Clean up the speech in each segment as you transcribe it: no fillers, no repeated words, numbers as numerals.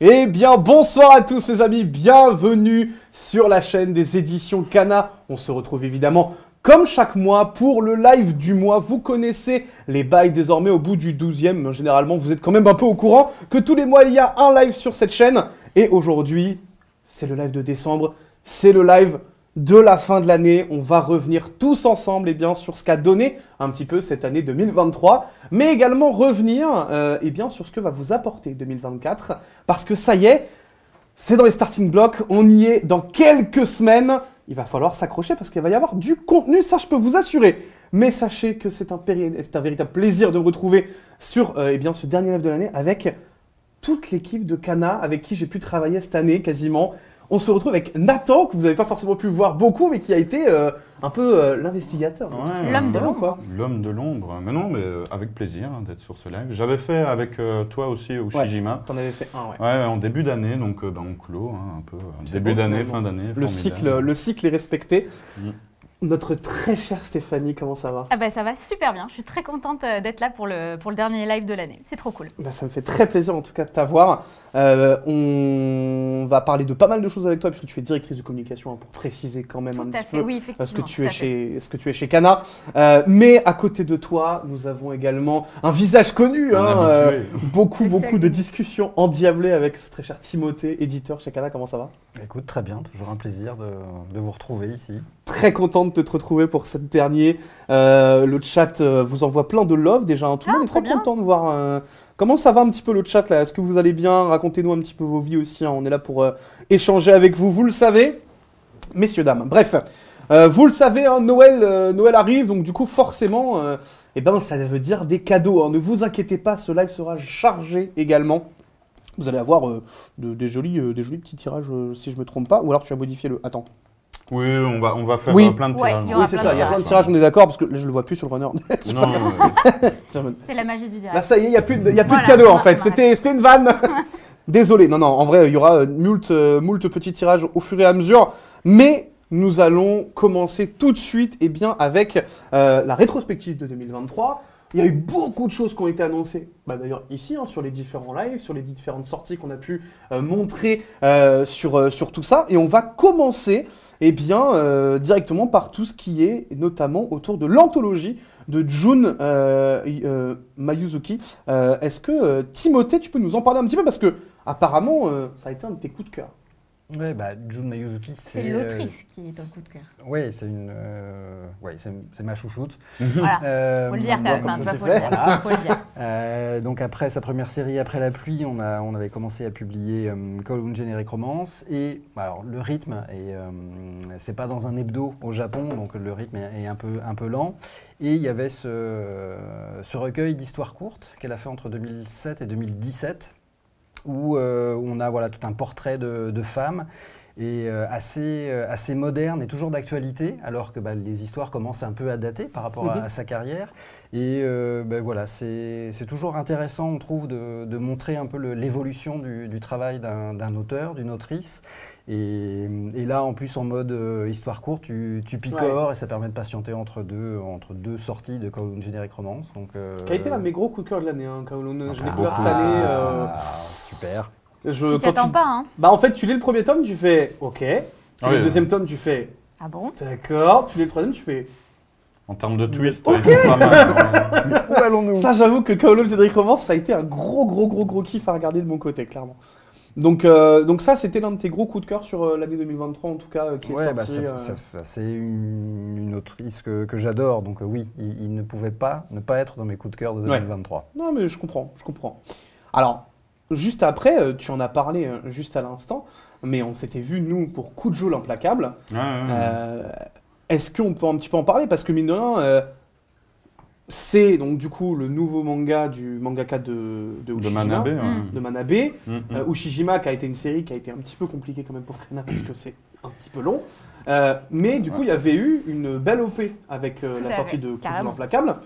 Eh bien, bonsoir à tous les amis, bienvenue sur la chaîne des éditions Kana. On se retrouve évidemment comme chaque mois pour le live du mois. Vous connaissez les bails désormais au bout du 12e, mais généralement vous êtes quand même un peu au courant que tous les mois il y a un live sur cette chaîne. Et aujourd'hui, c'est le live de décembre, c'est le live de la fin de l'année. On va revenir tous ensemble sur ce qu'a donné un petit peu cette année 2023, mais également revenir sur ce que va vous apporter 2024, parce que ça y est, c'est dans les starting blocks, on y est dans quelques semaines. Il va falloir s'accrocher parce qu'il va y avoir du contenu, ça je peux vous assurer. Mais sachez que c'est un véritable plaisir de me retrouver sur ce dernier live de l'année avec toute l'équipe de Kana avec qui j'ai pu travailler cette année quasiment. On se retrouve avec Nathan, que vous n'avez pas forcément pu voir beaucoup, mais qui a été un peu l'investigateur. Ouais, L'homme de l'ombre. L'homme de l'ombre. Mais non, mais avec plaisir d'être sur ce live. J'avais fait avec toi aussi au Shijima. T'en avais fait un, ouais. Ouais, en début d'année, donc on clôt un peu. Début d'année, fin d'année. Le cycle est respecté. Notre très chère Stéphanie, comment ça va? Ah bah ça va super bien, je suis très contente d'être là pour le dernier live de l'année, c'est trop cool. Bah ça me fait très plaisir en tout cas de t'avoir. On va parler de pas mal de choses avec toi puisque tu es directrice de communication, pour préciser quand même un petit peu ce que tu es chez Kana. Mais à côté de toi, nous avons également un visage connu, beaucoup de discussions endiablées avec ce très cher Timothée, éditeur chez Kana. Comment ça va? Écoute, très bien, toujours un plaisir de vous retrouver ici. Très content de te retrouver pour cette dernière. Le chat vous envoie plein de love déjà. Tout le monde est très content de voir comment ça va un petit peu le chat là. Est-ce que vous allez bien? Racontez-nous un petit peu vos vies aussi. On est là pour échanger avec vous. Vous le savez, messieurs, dames. Bref, vous le savez, Noël arrive. Donc du coup, forcément, ça veut dire des cadeaux. Ne vous inquiétez pas, ce live sera chargé également. Vous allez avoir des jolis petits tirages si je me trompe pas. Ou alors tu as modifié le... Attends. Oui, on va faire plein de tirages. Oui, c'est ça, il y a plein de tirages, on est d'accord, parce que là je le vois plus sur le runner. C'est la magie du direct. Là ça y est, il n'y a plus de cadeaux en fait, c'était une vanne. Désolé, non, en vrai, il y aura moult petits tirages au fur et à mesure, mais nous allons commencer tout de suite avec la rétrospective de 2023. Il y a eu beaucoup de choses qui ont été annoncées, d'ailleurs ici, sur les différents lives, sur les différentes sorties qu'on a pu montrer sur tout ça. Et on va commencer directement par tout ce qui est notamment autour de l'anthologie de Jun Mayuzuki. Est-ce que Timothée, tu peux nous en parler un petit peu? Parce que apparemment, ça a été un de tes coups de cœur. Ouais, Jun Mayuzuki, c'est l'autrice qui est un coup de cœur. Oui, c'est ma chouchoute. Voilà, faut le dire quand même, faut le dire. Donc après sa première série, Après la pluie, on avait commencé à publier Kowloon Generic Romance. Et alors, le rythme, c'est pas dans un hebdo au Japon, donc le rythme est un peu lent. Et il y avait ce recueil d'histoires courtes qu'elle a fait entre 2007 et 2017. Où on a tout un portrait de femmes et assez moderne et toujours d'actualité, alors que les histoires commencent un peu à dater par rapport à sa carrière. Et c'est toujours intéressant, on trouve, de montrer un peu l'évolution du travail d'un auteur, d'une autrice. Et là, en plus, en mode histoire courte, tu picores et ça permet de patienter entre deux sorties de Kowloon Generic Romance. Qui a été l'un de mes gros coups de cœur de l'année, Kowloon. Je l'ai découvert cette année. Super. Tu t'y attends pas, hein? En fait, tu lis le premier tome, tu fais OK. Le deuxième tome, tu fais ah bon? D'accord. Tu lis le troisième, tu fais... En termes de twist, ils sont pas mal. Où allons-nous? Ça, j'avoue que Kowloon Generic Romance, ça a été un gros kiff à regarder de mon côté, clairement. Donc ça, c'était l'un de tes gros coups de cœur sur l'année 2023, en tout cas, qui est sorti. C'est une autrice que j'adore, donc oui, il ne pouvait pas ne pas être dans mes coups de cœur de 2023. Non, mais je comprends. Alors, juste après, tu en as parlé juste à l'instant, mais on s'était vu, nous, pour Kujo l'Implacable. Est-ce qu'on peut un petit peu en parler? Parce que mine de rien, c'est donc du coup le nouveau manga du mangaka de Ushijima, de Manabe. Ushijima, qui a été une série qui a été un petit peu compliquée quand même pour Kana parce que c'est un petit peu long. Mais du coup, il y avait eu une belle OP avec la sortie de Kujo l'Implacable.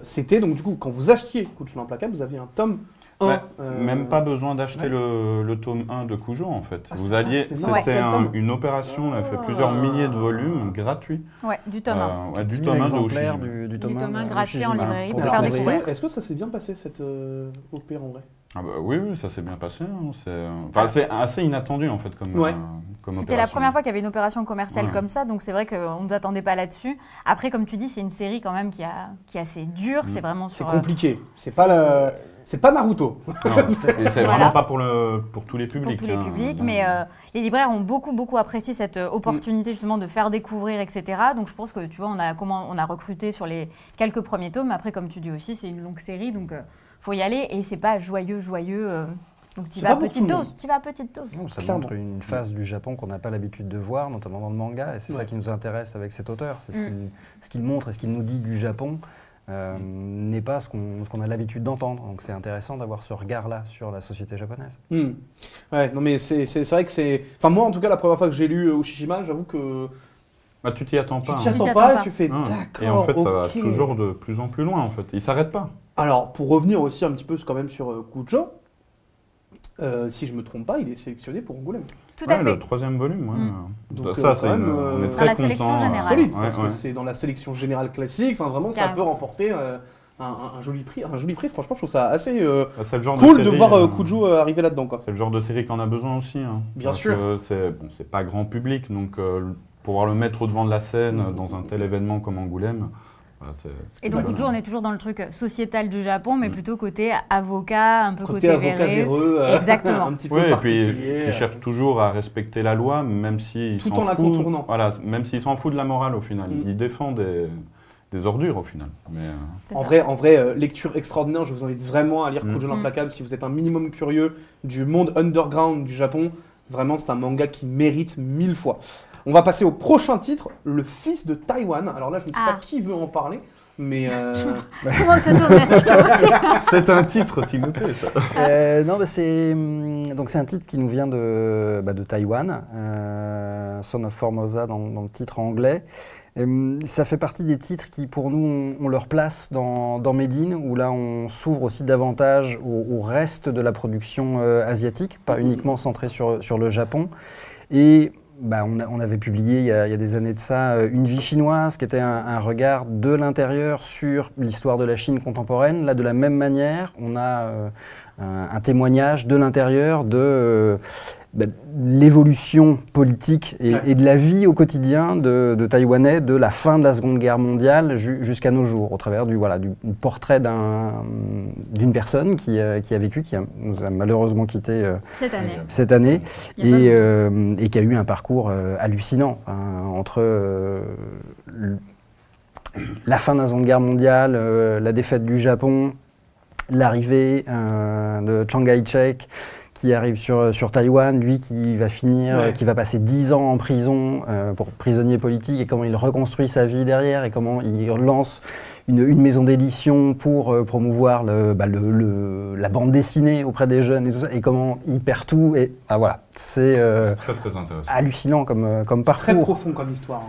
C'était donc du coup, quand vous achetiez Kujo l'Implacable, vous aviez un tome 1. Ouais, même pas besoin d'acheter le tome 1 de Cujo en fait. Ah, Vous c'était alliez, pas- c'était c'était pas- une opération, on a fait plusieurs milliers de volumes gratuits. Ouais, du tome 1. Ouais, du 10 000 tome 1 de exemplaires Ushijima. du tome un de gratuit en Ushijima, librairie pour pour Alors, faire découvrir. découvrir. est-ce que ça s'est bien passé cette OP en vrai? Ah bah oui, oui, ça s'est bien passé. Hein. C'est assez inattendu en fait comme, Ouais. comme C'était la opération. première fois qu'il y avait une opération commerciale Ouais. comme ça, donc c'est vrai qu'on ne nous attendait pas là-dessus. Après, comme tu dis, c'est une série quand même qui est assez dure. C'est vraiment C'est sur. compliqué. C'est pas Naruto. Non, c'est Voilà. vraiment pas pour tous les publics. pour tous les hein. publics, Non. mais les libraires ont beaucoup apprécié cette opportunité justement de faire découvrir, etc. Donc je pense que tu vois, on a recruté sur les quelques premiers tomes. Après, comme tu dis aussi, c'est une longue série, donc faut y aller et c'est pas joyeux. Donc tu C'est vas pas à pour petite tout le monde. dose, tu vas à petite dose. Non, ça Clairement. montre une face du Japon qu'on n'a pas l'habitude de voir, notamment dans le manga, et c'est Ouais. ça qui nous intéresse avec cet auteur. C'est ce qu'il montre et ce qu'il nous dit du Japon n'est pas ce qu'on a l'habitude d'entendre. Donc c'est intéressant d'avoir ce regard-là sur la société japonaise. Ouais, non mais c'est vrai que c'est... Enfin moi en tout cas la première fois que j'ai lu Ushijima, j'avoue que Bah, tu t'y attends tu pas. t'y hein. attends t'y pas attends et pas. tu fais Ah. d'accord. Et en fait, ça va ok. toujours de plus en plus loin en fait. Il s'arrête pas. Alors pour revenir aussi un petit peu quand même sur Kujo, si je me trompe pas, il est sélectionné pour Angoulême. Tout à Ouais, fait. le 3e volume. Ouais. Donc, Ça, quand c'est même, on est dans très la sélection content. générale. Solide, Ouais, parce ouais. que c'est dans la sélection générale classique. Enfin vraiment, ça Carrément. peut remporter un joli prix. Un joli prix. Franchement, je trouve ça assez Bah, c'est le genre cool de série, voir Kujo arriver là-dedans, quoi. C'est le genre de série qu'on a besoin aussi. Hein. Bien Parce sûr. que c'est pas grand public, donc pouvoir le mettre au devant de la scène dans un tel événement comme Angoulême. Voilà, Et donc, cool. Kujo, on est toujours dans le truc sociétal du Japon, mais plutôt côté avocat, un peu Côté côté avocat véreux. véreux, Exactement. un petit peu Oui, et puis particulier. qui cherche toujours à respecter la loi, même s'il Tout s'en en la fout. contournant. Voilà, même s'il s'en fout de la morale au final. Il défend des ordures au final. Mais, C'est En ça. vrai, lecture extraordinaire. Je vous invite vraiment à lire Kujo l'implacable si vous êtes un minimum curieux du monde underground du Japon. Vraiment, c'est un manga qui mérite 1000 fois. On va passer au prochain titre, Le Fils de Taïwan. Alors là, je ne sais pas qui veut en parler, mais Tout le monde se tourne vers Timothée. c'est un titre, Timothée, ça. Non, bah, c'est un titre qui nous vient de Taïwan, Son of Formosa dans le titre anglais. Ça fait partie des titres qui, pour nous, ont leur place dans Made in, où là, on s'ouvre aussi davantage au reste de la production asiatique, pas uniquement centré sur le Japon. Et bah, on avait publié il y a des années de ça Une vie chinoise, qui était un regard de l'intérieur sur l'histoire de la Chine contemporaine. Là, de la même manière, on a un témoignage de l'intérieur de l'évolution politique et de la vie au quotidien de Taïwanais de la fin de la Seconde Guerre mondiale jusqu'à nos jours, au travers du portrait d'une personne qui a vécu, nous a malheureusement quitté cette année et qui a eu un parcours hallucinant entre la fin de la Seconde Guerre mondiale, la défaite du Japon, l'arrivée de Chiang Kai-shek, qui arrive sur Taïwan, lui qui va finir, qui va passer 10 ans en prison pour prisonnier politique, et comment il reconstruit sa vie derrière, et comment il lance une maison d'édition pour promouvoir la bande dessinée auprès des jeunes, et tout ça, et comment il perd tout. Et voilà, c'est très très intéressant. hallucinant comme parcours. très profond comme histoire.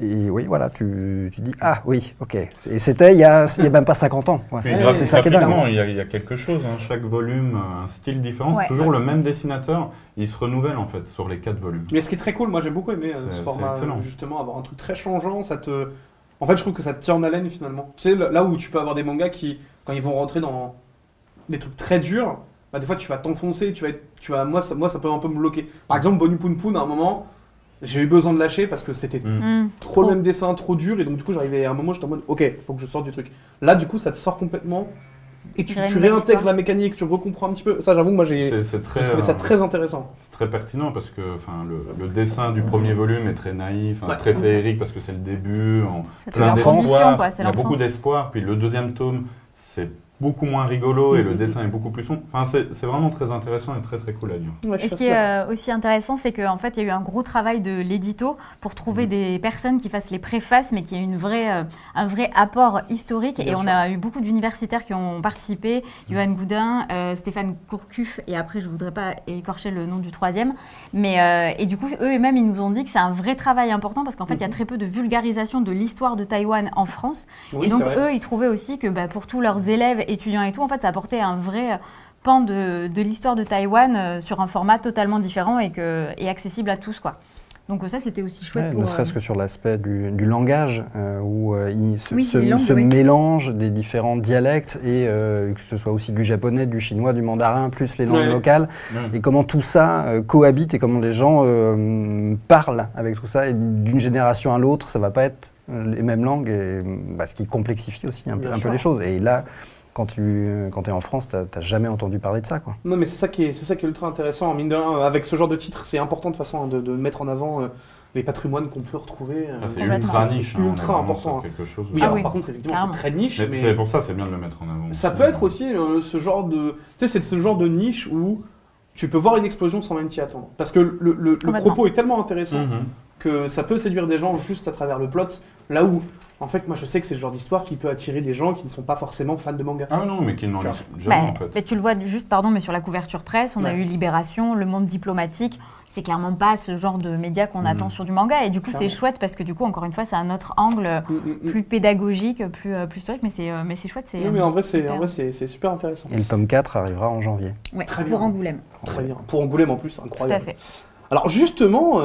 Et oui, voilà, tu dis, ah oui, ok. Et c'était il y a même pas 50 ans. Ouais, Puis, c'est ça qui est dingue. graphiquement, il y a quelque chose, hein. Chaque volume a un style différent. Ouais. C'est toujours le même dessinateur. Il se renouvelle en fait sur les 4 volumes. Mais ce qui est très cool, moi j'ai beaucoup aimé ce C'est format, excellent. justement, avoir un truc très changeant, en fait je trouve que ça te tient en haleine finalement. Tu sais, là où tu peux avoir des mangas qui, quand ils vont rentrer dans des trucs très durs, bah, des fois tu vas t'enfoncer, moi ça peut un peu me bloquer. Par exemple, Bonu Poon Poon, à un moment, j'ai eu besoin de lâcher parce que c'était trop le même dessin, trop dur, et donc du coup j'arrivais à un moment, j'étais en mode ok, faut que je sorte du truc. Là du coup ça te sort complètement, et tu réintègres la mécanique, tu recomprends un petit peu. Ça j'avoue que moi j'ai trouvé ça très intéressant. C'est très pertinent parce que le dessin du premier volume est très naïf, très féerique parce que c'est le début, plein d'espoir. Il y a beaucoup d'espoir, puis le deuxième tome c'est beaucoup moins rigolo et le dessin est beaucoup plus sombre. Enfin, c'est vraiment très intéressant et très très cool à lire. Ouais, et ce qui est aussi intéressant, c'est qu'en fait, il y a eu un gros travail de l'édito pour trouver des personnes qui fassent les préfaces, mais qui aient un vrai apport historique. Bien et sûr. On a eu beaucoup d'universitaires qui ont participé, Johan Goudin, Stéphane Courcuf, et après, je ne voudrais pas écorcher le nom du troisième. Mais, et du coup, eux-mêmes, ils nous ont dit que c'est un vrai travail important parce qu'en fait, il y a très peu de vulgarisation de l'histoire de Taïwan en France. Oui, et donc, eux, ils trouvaient aussi que pour tous leurs élèves, étudiants et tout, en fait, ça apportait un vrai pan de l'histoire de Taïwan sur un format totalement différent et accessible à tous, quoi. Donc ça, c'était aussi chouette. Ne serait-ce que sur l'aspect du langage, où il se mélange des différents dialectes, et que ce soit aussi du japonais, du chinois, du mandarin, plus les langues locales, et comment tout ça cohabite, et comment les gens parlent avec tout ça, et d'une génération à l'autre, ça ne va pas être les mêmes langues, et, ce qui complexifie aussi un peu les choses. Et là, quand tu es en France, tu n'as jamais entendu parler de ça, quoi. Non, mais c'est ça qui est ultra intéressant. Mine de rien, avec ce genre de titre, c'est important de toute façon de mettre en avant les patrimoines qu'on peut retrouver. C'est ultra niche. Ultra important. Quelque chose. Oui, alors, par contre, effectivement, c'est très niche. Mais c'est pour ça, c'est bien de le mettre en avant. Ça peut être aussi ce genre de... Tu sais, c'est ce genre de niche où tu peux voir une explosion sans même t'y attendre. Parce que le propos est tellement intéressant que ça peut séduire des gens juste à travers le plot. Là où... En fait, moi, je sais que c'est le genre d'histoire qui peut attirer des gens qui ne sont pas forcément fans de manga. Ah non, mais qui n'en lisent jamais, en fait. Mais tu le vois juste, mais sur la couverture presse, on a eu Libération, Le Monde diplomatique. C'est clairement pas ce genre de média qu'on attend sur du manga. Et du coup, c'est chouette parce que du coup, encore une fois, c'est un autre angle plus pédagogique, plus historique. Mais c'est chouette. Oui, mais en vrai, c'est super intéressant. Et le tome 4 arrivera en janvier. Ouais, pour Angoulême. Très bien. Pour Angoulême, en plus, incroyable. Tout à fait. Alors justement,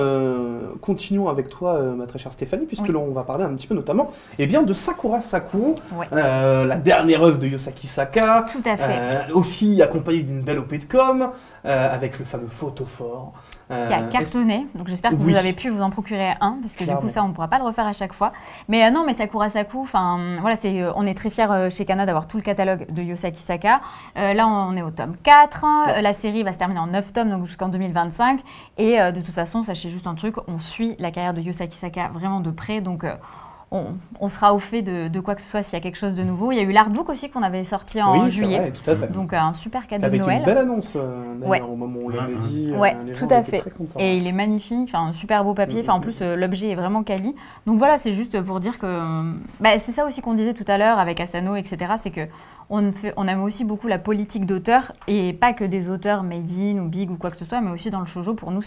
continuons avec toi, ma très chère Stéphanie, puisque là on va parler un petit peu notamment de Sakura Sakura, la dernière œuvre de Yosaki Saka, tout à fait. Aussi accompagnée d'une belle OP de com, avec le fameux photophore. Qui a cartonné, donc j'espère que vous avez pu vous en procurer un, parce que du coup ça on ne pourra pas le refaire à chaque fois. Mais non, mais Sakura Sakura, voilà, on est très fiers chez Kana d'avoir tout le catalogue de Yosaki Saka. Là on est au tome 4, la série va se terminer en 9 tomes, donc jusqu'en 2025. Et de toute façon, sachez juste un truc, on suit la carrière de Yosaki Saka vraiment de près, donc on sera au fait de quoi que ce soit s'il y a quelque chose de nouveau. Il y a eu l'artbook aussi qu'on avait sorti en juillet. Vrai, tout à fait. Donc un super cadeau de Noël. Avec une belle annonce au moment où on l'avait dit. Ouais, tout à fait. Et il est magnifique, un super beau papier. En plus, l'objet est vraiment quali. Donc voilà, c'est juste pour dire que c'est ça aussi qu'on disait tout à l'heure avec Asano, etc. C'est que on aime aussi beaucoup la politique d'auteur, et pas que des auteurs made in ou big ou quoi que ce soit, mais aussi dans le shoujo. Pour nous,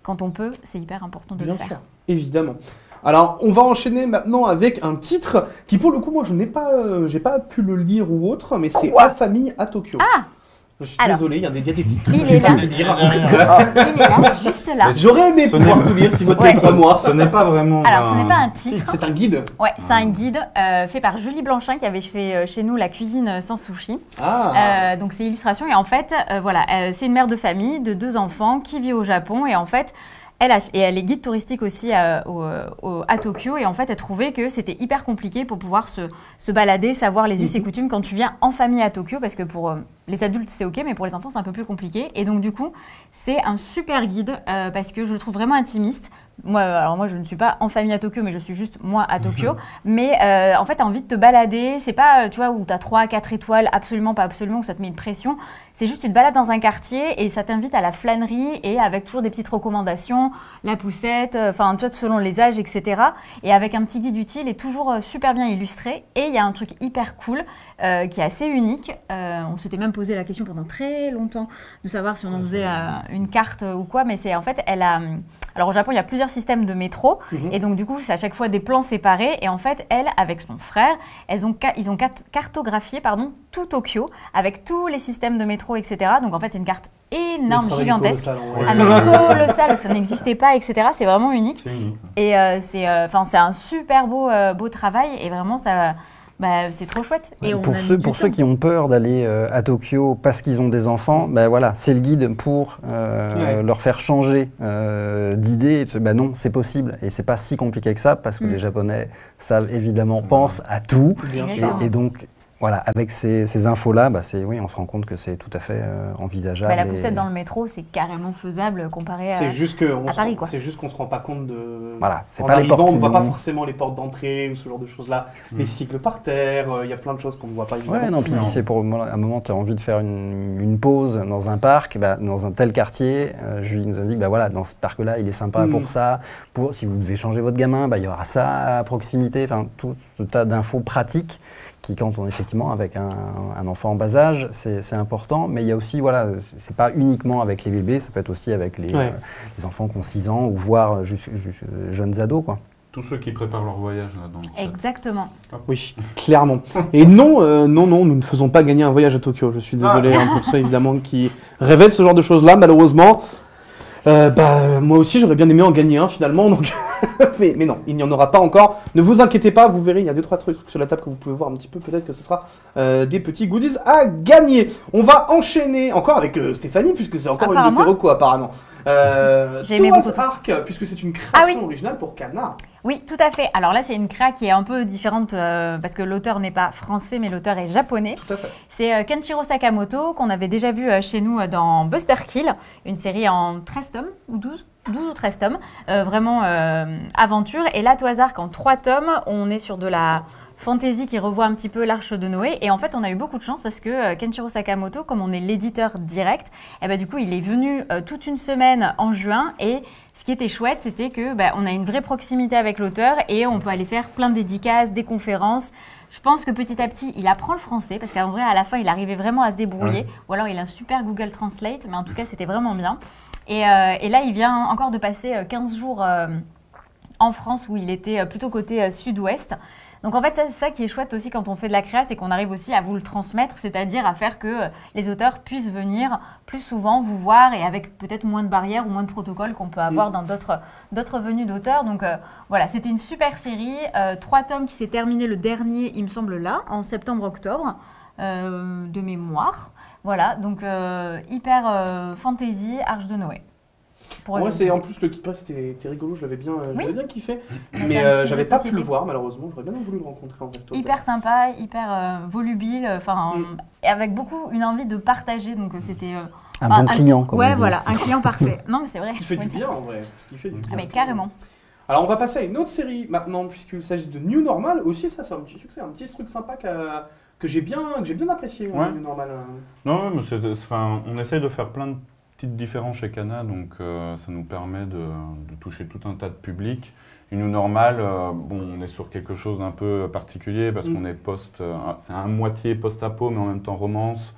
quand on peut, c'est hyper important de le faire. Bien sûr, évidemment. Alors, on va enchaîner maintenant avec un titre qui, pour le coup, moi, j'ai pas pu le lire ou autre, mais c'est La famille à Tokyo. Ah! Je suis désolé, il y a des petits trucs que j'ai pas de lire. Il est là, juste là. J'aurais aimé pouvoir tout lire si votre texte pas moi. Ce n'est pas vraiment Alors, ce n'est pas un titre. C'est un guide. Ouais, c'est un guide fait par Julie Blanchin qui avait fait chez nous la cuisine sans sushi. Donc, c'est illustration. Et en fait, c'est une mère de famille de 2 enfants qui vit au Japon. Et en fait, elle est guide touristique aussi à Tokyo, et en fait elle trouvait que c'était hyper compliqué pour pouvoir se balader, savoir les us et coutumes quand tu viens en famille à Tokyo, parce que pour les adultes c'est ok, mais pour les enfants c'est un peu plus compliqué. Et donc du coup c'est un super guide parce que je le trouve vraiment intimiste. Moi, je ne suis pas en famille à Tokyo, mais je suis juste moi à Tokyo. Mais en fait, tu as envie de te balader. C'est pas, tu vois, où tu as 3, 4 étoiles, absolument pas absolument, où ça te met une pression. C'est juste, tu te balades dans un quartier et ça t'invite à la flânerie, et avec toujours des petites recommandations, la poussette, enfin, tu vois, selon les âges, etc. Et avec un petit guide utile et toujours super bien illustré. Et il y a un truc hyper cool qui est assez unique. On s'était même posé la question pendant très longtemps de savoir si on en faisait une carte ou quoi, mais c'est en fait, alors au Japon, il y a plusieurs systèmes de métro, et donc du coup, c'est à chaque fois des plans séparés. Et en fait, elle, avec son frère, ils ont cartographié tout Tokyo avec tous les systèmes de métro, etc. Donc en fait, c'est une carte énorme, gigantesque, colossale, ça n'existait pas, etc. C'est vraiment unique. Et c'est un super beau travail, et vraiment ça. C'est trop chouette. Et pour ceux qui ont peur d'aller à Tokyo parce qu'ils ont des enfants, voilà, c'est le guide pour leur faire changer d'idée. Non, c'est possible, et c'est pas si compliqué que ça, parce que les Japonais savent évidemment, pensent à tout, et donc voilà, avec ces infos-là, oui, on se rend compte que c'est tout à fait envisageable. La poussette dans le métro, c'est carrément faisable comparé à Paris, quoi. C'est juste qu'on ne se rend pas compte de... Voilà, c'est pas les portes. On ne voit pas forcément les portes d'entrée ou ce genre de choses-là. Les cycles par terre, il y a plein de choses qu'on ne voit pas évidemment. Ouais, non, puis c'est pour à un moment, tu as envie de faire une pause dans un parc, dans un tel quartier. Julie nous a dit, voilà, dans ce parc-là, il est sympa pour ça. Si vous devez changer votre gamin, il y aura ça à proximité. Enfin, tout ce tas d'infos pratiques qui, quand on est effectivement avec un enfant en bas âge, c'est important. Mais il y a aussi, voilà, c'est pas uniquement avec les bébés, ça peut être aussi avec les enfants qui ont 6 ans, ou voire jeunes ados, quoi. tous ceux qui préparent leur voyage là dans le chat. Exactement. Oui, clairement. Et non, nous ne faisons pas gagner un voyage à Tokyo. Je suis désolé pour ceux évidemment qui rêvaient de ce genre de choses-là, malheureusement. Moi aussi, j'aurais bien aimé en gagner un finalement, donc mais non, il n'y en aura pas encore. Ne vous inquiétez pas, vous verrez, il y a 2-3 trucs sur la table que vous pouvez voir un petit peu. Peut-être que ce sera des petits goodies à gagner. On va enchaîner encore avec Stéphanie, puisque c'est encore une de tes recos apparemment. Thomas Ark, puisque c'est une création originale pour Kana. Oui, tout à fait. Alors là, c'est une créa qui est un peu différente parce que l'auteur n'est pas français, mais l'auteur est japonais. Tout à fait. C'est Kenshiro Sakamoto, qu'on avait déjà vu chez nous dans Buster Kill, une série en 13 tomes, ou 12 ou 13 tomes, vraiment aventure. Et là, Thomas Ark en 3 tomes, on est sur de la fantasy qui revoit un petit peu l'Arche de Noé. Et en fait, on a eu beaucoup de chance parce que Kenshiro Sakamoto, comme on est l'éditeur direct, du coup, il est venu toute une semaine en juin. Et ce qui était chouette, c'était que on a une vraie proximité avec l'auteur et on peut aller faire plein de dédicaces, des conférences. Je pense que petit à petit, il apprend le français parce qu'en vrai, à la fin, il arrivait vraiment à se débrouiller. Ouais. Ou alors, il a un super Google Translate, mais en tout cas, c'était vraiment bien. Et là, il vient encore de passer 15 jours en France où il était plutôt côté sud-ouest. Donc en fait, c'est ça qui est chouette aussi quand on fait de la créa, c'est qu'on arrive aussi à vous le transmettre, c'est-à-dire à faire que les auteurs puissent venir plus souvent vous voir et avec peut-être moins de barrières ou moins de protocoles qu'on peut avoir dans d'autres venues d'auteurs. Donc voilà, c'était une super série, 3 tomes qui s'est terminé le dernier, il me semble là, en septembre-octobre, de mémoire. Voilà, donc hyper fantasy, Arche de Noé. Moi, c'est en plus le kit press, c'était rigolo, je l'avais bien kiffé. Mais j'avais pas pu le voir, malheureusement. J'aurais bien voulu le rencontrer en resto. Hyper sympa, hyper volubile, avec beaucoup une envie de partager. Donc c'était un bon client, comme on dit. Voilà, un client parfait. Non, mais c'est vrai. Ce qui fait du bien en vrai. Ce qui fait du bien. Ah, mais carrément. Alors, on va passer à une autre série maintenant, puisqu'il s'agit de New Normal. Aussi, ça, c'est un petit succès, un petit truc sympa que j'ai bien apprécié. New Normal. Non, mais on essaye de faire plein de petites différences chez Kana, donc ça nous permet de toucher tout un tas de publics. Et New Normal, on est sur quelque chose d'un peu particulier parce qu'on est c'est un moitié post-apo, mais en même temps romance.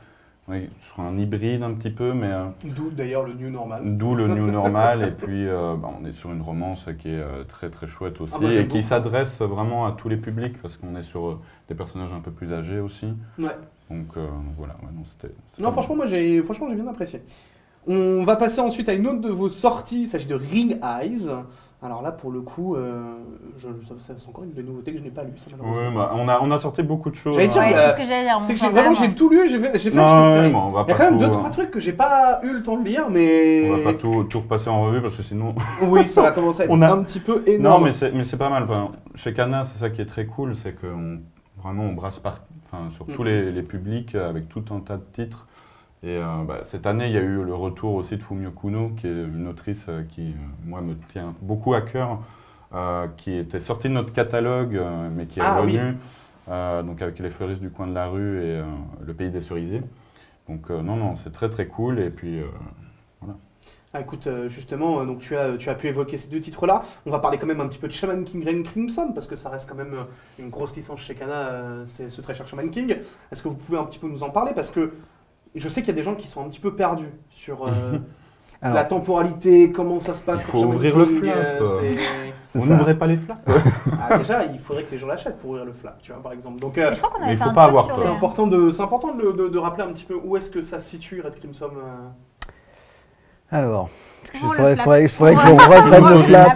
On est sur un hybride un petit peu, mais... D'où d'ailleurs le New Normal. D'où le New Normal, et puis on est sur une romance qui est très très chouette aussi, et qui s'adresse vraiment à tous les publics, parce qu'on est sur des personnages un peu plus âgés aussi. Ouais. Donc voilà, c'était... Non, franchement, moi j'ai bien apprécié. On va passer ensuite à une autre de vos sorties, il s'agit de Ring Eyes. Alors là, pour le coup, c'est encore une des nouveautés que je n'ai pas lues. Oui, on a sorti beaucoup de choses. C'est ce que j'allais dire. Vraiment, j'ai tout lu, j'ai fait. Il y a quand même 2-3 trucs que j'ai pas eu le temps de lire, mais... On va pas tout repasser en revue parce que sinon... Oui, ça va commencer à être un petit peu énorme. Non, mais c'est pas mal. Chez Kana, c'est ça qui est très cool, c'est qu'on brasse sur tous les publics avec tout un tas de titres. Et cette année, il y a eu le retour aussi de Fumio Kuno, qui est une autrice qui, moi, me tient beaucoup à cœur, qui était sortie de notre catalogue, mais qui est revenue, donc avec Les Fleuristes du coin de la rue et Le Pays des Cerisiers. Donc non, c'est très très cool. Et puis voilà. Ah, écoute, justement, donc tu as pu évoquer ces 2 titres-là. On va parler quand même un petit peu de Shaman King Red Crimson, parce que ça reste quand même une grosse licence chez Kana, c'est ce très cher Shaman King. Est-ce que vous pouvez un petit peu nous en parler? Parce que je sais qu'il y a des gens qui sont un petit peu perdus sur la temporalité, comment ça se passe. Il faut ouvrir le flap. Vous n'ouvrez pas les flaps. Déjà, il faudrait que les gens l'achètent pour ouvrir le flap, tu vois, par exemple. Donc, je crois qu'on avait il ne faut pas avoir peur. C'est important de rappeler un petit peu où est-ce que ça se situe, Red Crimson. Alors, il faudrait que je reprenne le flap.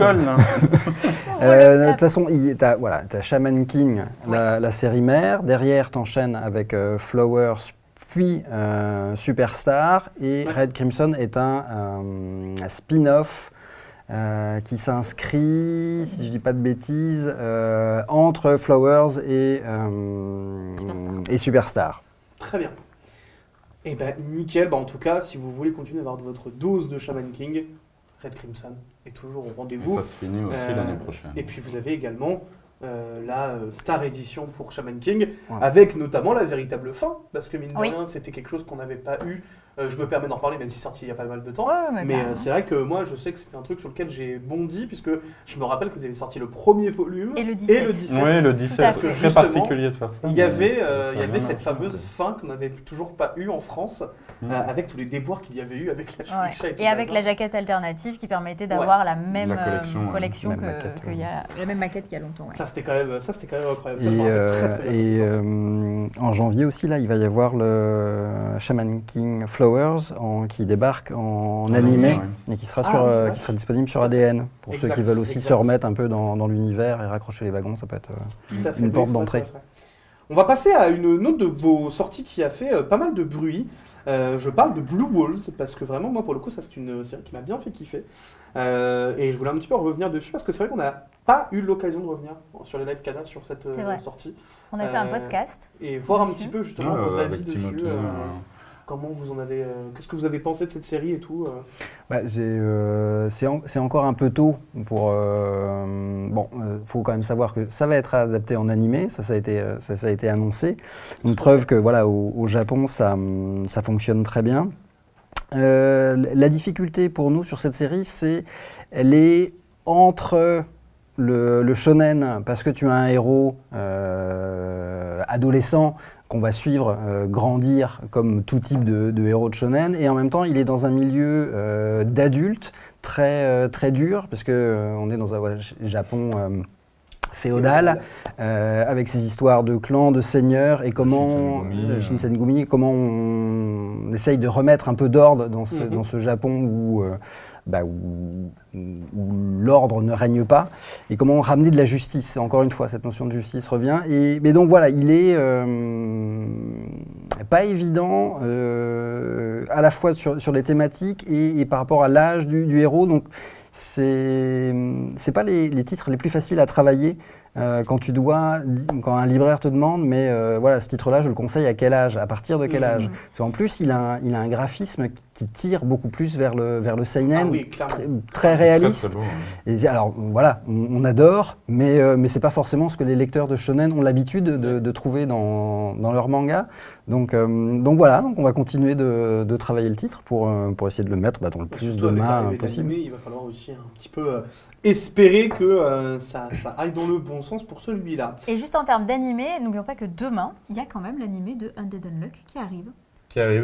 De toute façon, tu as Shaman King, la série mère. Derrière, tu enchaînes avec Flowers, puis Superstar, et Red Crimson est un spin-off qui s'inscrit, si je ne dis pas de bêtises, entre Flowers et Superstar. Très bien. Et ben nickel, en tout cas, si vous voulez continuer à avoir votre dose de Shaman King, Red Crimson est toujours au rendez-vous. Et ça se finit aussi l'année prochaine. Et puis vous avez également la Star Edition pour Shaman King, avec notamment la véritable fin, parce que mine de rien, c'était quelque chose qu'on n'avait pas eu. Je me permets d'en parler, même si c'est sorti il y a pas mal de temps. Mais c'est vrai que moi, je sais que c'était un truc sur lequel j'ai bondi, puisque je me rappelle que vous avez sorti le premier volume et le 17. Oui, le 17, parce que c'est très particulier de faire ça. Il y avait cette fameuse fin qu'on n'avait toujours pas eue en France, avec tous les déboires qu'il y avait eu avec la Shueisha et avec la jaquette alternative qui permettait d'avoir la même collection qu'il y a la même maquette qu'il y a longtemps. Ça, c'était quand même incroyable. Ça, je me rappelle très bien. En janvier aussi, là, il va y avoir le Shaman King Flowers qui débarque en animé et qui sera disponible sur ADN pour ceux qui veulent aussi se remettre un peu dans l'univers et raccrocher les wagons. Ça peut être une porte d'entrée. On va passer à une autre de vos sorties qui a fait pas mal de bruit. Je parle de Blue Walls parce que vraiment, moi, pour le coup, ça c'est une série qui m'a bien fait kiffer. Et je voulais un petit peu revenir dessus parce que c'est vrai qu'on n'a pas eu l'occasion de revenir sur les live Cana sur cette sortie. On a fait un podcast. Et voir un petit peu justement vos avis dessus. Comment vous en avez, qu'est-ce que vous avez pensé de cette série et tout c'est encore un peu tôt pour. Faut quand même savoir que ça va être adapté en animé, ça a été annoncé. Une preuve que voilà, au Japon, ça fonctionne très bien. La difficulté pour nous sur cette série, elle est entre le shonen, parce que tu as un héros adolescent qu'on va suivre grandir comme tout type de héros de shonen, et en même temps il est dans un milieu d'adultes très dur, parce que on est dans un Japon féodal, avec ses histoires de clans, de seigneurs, et comment Shinsengumi, comment on essaye de remettre un peu d'ordre dans ce Japon où l'ordre ne règne pas, et comment ramener de la justice. Encore une fois, cette notion de justice revient. Mais donc voilà, il est pas évident à la fois sur les thématiques et par rapport à l'âge du héros. Donc c'est pas les titres les plus faciles à travailler. Quand un libraire te demande, mais voilà, ce titre-là, je le conseille à quel âge, à partir de quel âge? Parce qu'en plus, il a un graphisme qui tire beaucoup plus vers le seinen, très réaliste. Très beau, et alors voilà, on adore, mais c'est pas forcément ce que les lecteurs de shonen ont l'habitude de trouver dans leur manga. Donc voilà, on va continuer de travailler le titre pour essayer de le mettre dans le plus de mains possible. Il va falloir aussi un petit peu espérer que ça aille dans le bon sens pour celui-là. Et juste en termes d'animé, n'oublions pas que demain, il y a quand même l'animé de Undead Unluck qui arrive.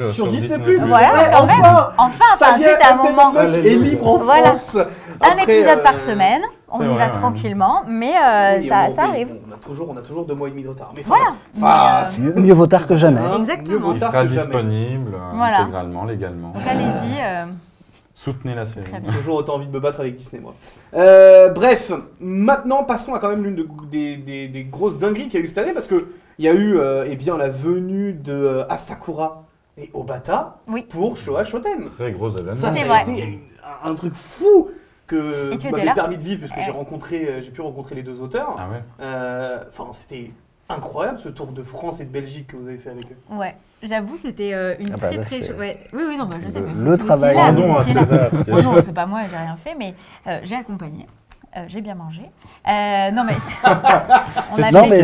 Sur Disney+. Voilà, enfin, ça fait un moment. Et libre en France. Un épisode par semaine, on y va tranquillement, mais ça arrive. On a toujours 2 mois et demi de retard. Mais voilà. Mieux vaut tard que jamais. Exactement. Il sera disponible intégralement, légalement. Donc allez-y. Soutenez la série. J'ai toujours autant envie de me battre avec Disney, moi. Bref, maintenant passons à quand même l'une des grosses dingueries qu'il y a eu cette année, parce qu'il y a eu la venue de Asakura et Obata pour Showa Shoten. Très gros événement. Ça a été un truc fou que vous m'avez permis de vivre, puisque j'ai pu rencontrer les 2 auteurs. Ah ouais. C'était incroyable ce tour de France et de Belgique que vous avez fait avec eux. Ouais, j'avoue, c'était une très chouette. Oui, non, je sais. Le travail. Pardon à César. Non, c'est pas moi, j'ai rien fait, mais j'ai accompagné. J'ai bien mangé. Non, mais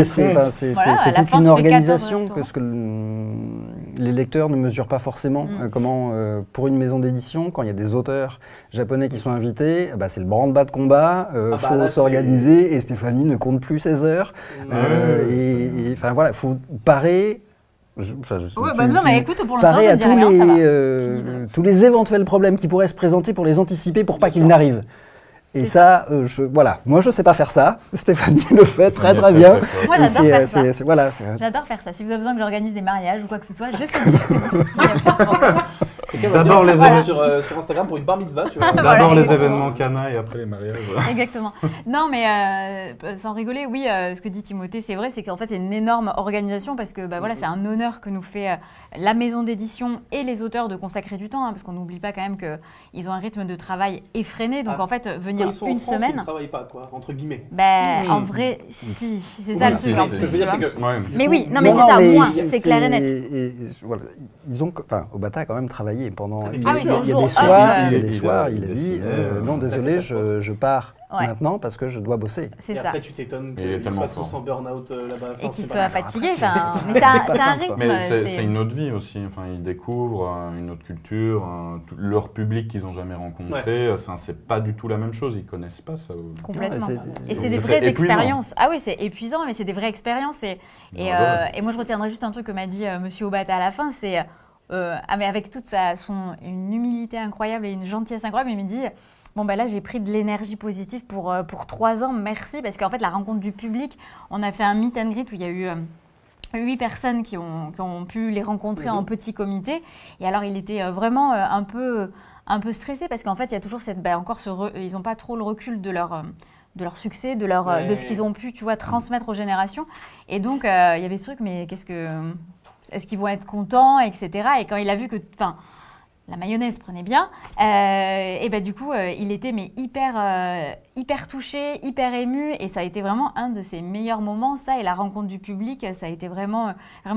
c'est toute une organisation que les lecteurs ne mesurent pas forcément. Comment, pour une maison d'édition, quand il y a des auteurs japonais qui sont invités, c'est le branle-bas de combat, faut s'organiser, et Stéphanie ne compte plus ses heures. Enfin voilà, il faut parer. Écoute, pour parer à tous les éventuels problèmes qui pourraient se présenter pour les anticiper pour pas qu'ils n'arrivent. Et ça, moi je sais pas faire ça. Stéphanie le fait très bien. Moi j'adore faire ça. J'adore faire ça. Si vous avez besoin que j'organise des mariages ou quoi que ce soit, je suis disponible. D'abord les événements sur Instagram pour une bar mitzvah. Tu vois. D'abord les événements Cana et après les mariages. Exactement. Non mais sans rigoler, oui, ce que dit Timothée, c'est vrai, c'est qu'en fait c'est une énorme organisation parce que c'est un honneur que nous fait la maison d'édition et les auteurs de consacrer du temps, parce qu'on n'oublie pas quand même qu'ils ont un rythme de travail effréné. Donc en fait venir une semaine. Ils ne travaillent pas, quoi, entre guillemets. En vrai, si, c'est ça le truc en plus. Mais oui, non mais c'est ça, moins, c'est clair et net. Obata a quand même travaillé travailler pendant. Il y Ah a oui, des soirs, il a dit non, désolé, je pars maintenant parce que je dois bosser. C'est ça. Après, tu t'étonnes qu'ils soient tous en burn-out là-bas. Et qu'ils soient fatigués. Mais c'est un rythme. Mais c'est une autre vie aussi. Enfin, ils découvrent une autre culture, leur public qu'ils n'ont jamais rencontré. Enfin, c'est pas du tout la même chose. Ils connaissent pas ça. Complètement. Et c'est des vraies expériences. Ah oui, c'est épuisant, mais c'est des vraies expériences. Et moi, je retiendrai juste un truc que m'a dit Monsieur Obata à la fin, c'est mais avec toute une humilité incroyable et une gentillesse incroyable, il me dit bon, là, j'ai pris de l'énergie positive pour 3 ans, merci. Parce qu'en fait, la rencontre du public, on a fait un meet and greet où il y a eu 8 personnes qui ont pu les rencontrer en petit comité. Et alors, il était vraiment un peu stressé parce qu'en fait, il y a toujours ils n'ont pas trop le recul de leur succès, de ce qu'ils ont pu, tu vois, transmettre aux générations. Et donc, il y avait ce truc, mais est-ce qu'ils vont être contents, etc. Et quand il a vu que, la mayonnaise prenait bien, et du coup, il était hyper touché, hyper ému, et ça a été vraiment un de ses meilleurs moments, ça, et la rencontre du public, ça a été vraiment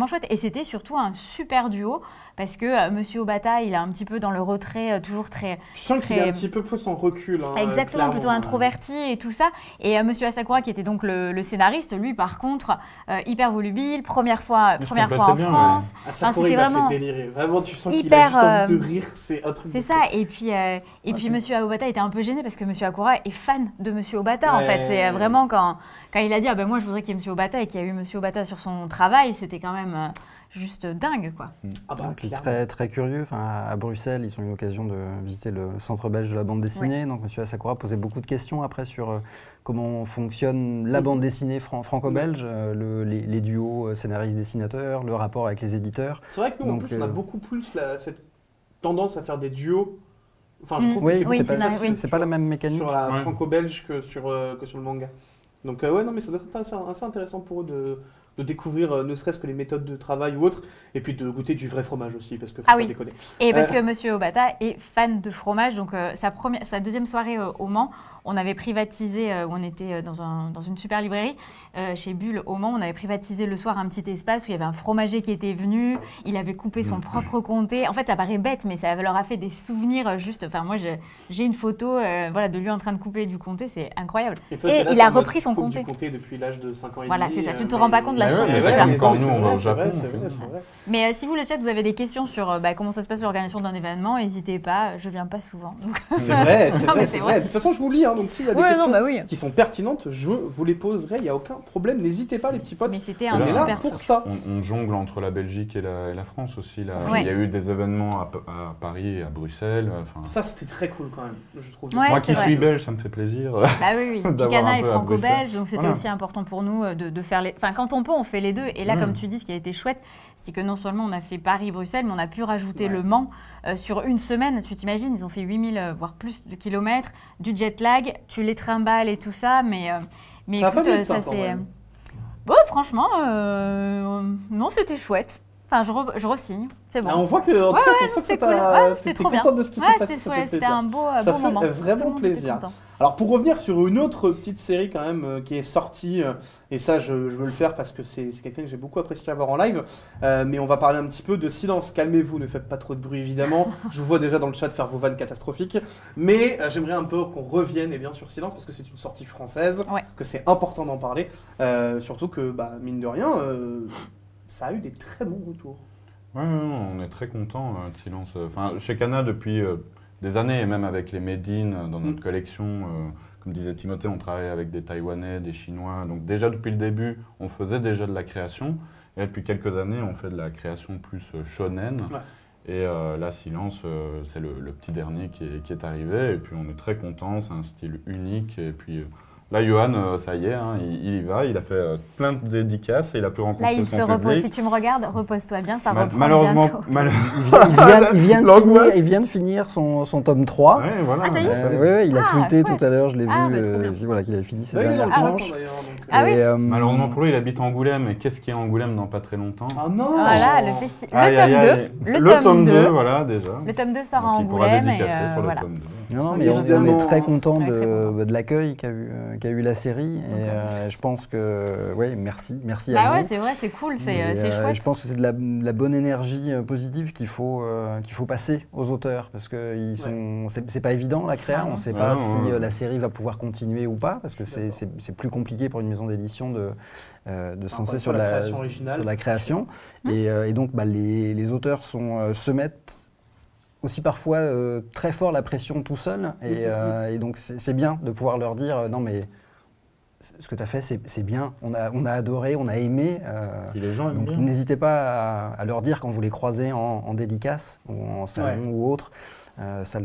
chouette. Et c'était surtout un super duo, parce que Monsieur Obata, il est un petit peu dans le retrait, toujours très... Je sens qu'il est un petit peu plus en recul. Exactement, plutôt introverti et tout ça. Et Monsieur Asakura, qui était donc le scénariste, lui, par contre, hyper volubile, première fois en France. Asakura, il m'a fait délirer. Vraiment, tu sens qu'il a juste envie de rire, c'est un truc. C'est ça, et puis Monsieur Obata était un peu gêné, parce que Monsieur Asakura est fan de Monsieur Obata, en fait. C'est vraiment quand il a dit, moi, je voudrais qu'il y ait Monsieur Obata, et qu'il y a eu Monsieur Obata sur son travail, c'était quand même... juste dingue, quoi. Puis très curieux. À Bruxelles, ils ont eu l'occasion de visiter le centre belge de la bande dessinée. Donc, M. Asakura posait beaucoup de questions après sur comment fonctionne la bande dessinée franco-belge, les duos scénaristes-dessinateurs, le rapport avec les éditeurs. C'est vrai que nous, en plus, on a beaucoup plus cette tendance à faire des duos. Enfin, je trouve que c'est pas la même mécanique sur la franco-belge que sur le manga. Donc, non, mais ça doit être assez intéressant pour eux de découvrir ne serait-ce que les méthodes de travail ou autres, et puis de goûter du vrai fromage aussi, parce que faut pas déconner. Et parce que Monsieur Obata est fan de fromage, donc sa deuxième soirée au Mans, on avait privatisé, on était dans une super librairie, chez Bulle au Mans, on avait privatisé le soir un petit espace où il y avait un fromager qui était venu, il avait coupé son propre comté. En fait, ça paraît bête, mais ça leur a fait des souvenirs juste... Enfin, moi, j'ai une photo de lui en train de couper du comté, c'est incroyable. Et il a repris son comté. Du comté depuis l'âge de 5 ans et demi. Voilà, c'est ça, tu ne te rends pas compte de la chance. C'est comme quand nous, on va au Japon. Mais si vous, le chat, vous avez des questions sur comment ça se passe l'organisation d'un événement, n'hésitez pas, je viens pas souvent. C'est vrai. De toute façon, je vous lis, donc s'il y a des questions qui sont pertinentes, je vous les poserai, il n'y a aucun problème, n'hésitez pas les petits potes. Mais c'était on est là pour ça. On jongle entre la Belgique et la France aussi. Là. Il y a eu des événements à Paris et à Bruxelles. Ça, c'était très cool quand même, je trouve. Moi qui suis belge, ça me fait plaisir. Oui. Kana est franco-belge, donc c'était aussi important pour nous de faire les... Enfin, quand on peut, on fait les deux. Et là, comme tu dis, ce qui a été chouette, c'est que non seulement on a fait Paris-Bruxelles, mais on a pu rajouter le Mans sur une semaine. Tu t'imagines, ils ont fait 8000, voire plus de kilomètres, du jet lag, tu les trimbales et tout ça, mais ça écoute, ça c'est... Bon, franchement, non, c'était chouette. Enfin, je re-signe, c'est bon. On voit que, en tout cas, c'est ça que t'es contente de ce qui s'est passé, ça fait plaisir. C'était un beau moment. Ça fait vraiment plaisir. Alors, pour revenir sur une autre petite série quand même qui est sortie, et ça, je veux le faire parce que c'est quelqu'un que j'ai beaucoup apprécié à voir en live, mais on va parler un petit peu de Silence. Calmez-vous, ne faites pas trop de bruit, évidemment. Je vous vois déjà dans le chat faire vos vannes catastrophiques, mais j'aimerais un peu qu'on revienne sur Silence parce que c'est une sortie française, que c'est important d'en parler, surtout que, mine de rien... ça a eu des très bons retours. Oui, on est très content de Silence. Chez Kana, depuis des années, et même avec les Made in dans notre collection, comme disait Timothée, on travaille avec des Taïwanais, des Chinois. Donc déjà, depuis le début, on faisait déjà de la création. Et depuis quelques années, on fait de la création plus shonen. Et là, Silence, c'est le petit dernier qui est arrivé. Et puis, on est très content. C'est un style unique. Et puis... Là, Johan, ça y est, il y va, il a fait plein de dédicaces et il a pu rencontrer son public. Là, il se repose. Si tu me regardes, repose-toi bien, ça reprend malheureusement, bientôt. Il vient de finir son tome 3. Ouais, voilà. Il a tweeté tout à l'heure, je l'ai vu, qu'il avait fini ses dernières planches. Malheureusement pour lui, il habite Angoulême. Et qu'est-ce qu'il y a à Angoulême dans pas très longtemps? Oh non! Voilà, le tome 2. Voilà, déjà. Le tome 2 sort à Angoulême. Il pourra dédicacer sur le voilà. tome 2. Non, mais on est très content de l'accueil qu'a eu la série. Et je pense que, merci à vous. Ouais, c'est vrai, c'est cool, c'est chouette. Je pense que c'est de la bonne énergie positive qu'il faut passer aux auteurs, parce que c'est pas évident la créa, on ne sait pas si la série va pouvoir continuer ou pas, parce que c'est plus compliqué pour une maison d'édition de se lancer sur la création. Et donc les auteurs se mettent aussi parfois très fort la pression tout seul, et donc c'est bien de pouvoir leur dire non mais ce que tu as fait c'est bien, on a adoré, on a aimé, les gens donc n'hésitez pas à leur dire quand vous les croisez en dédicace ou en salon ou autre, ça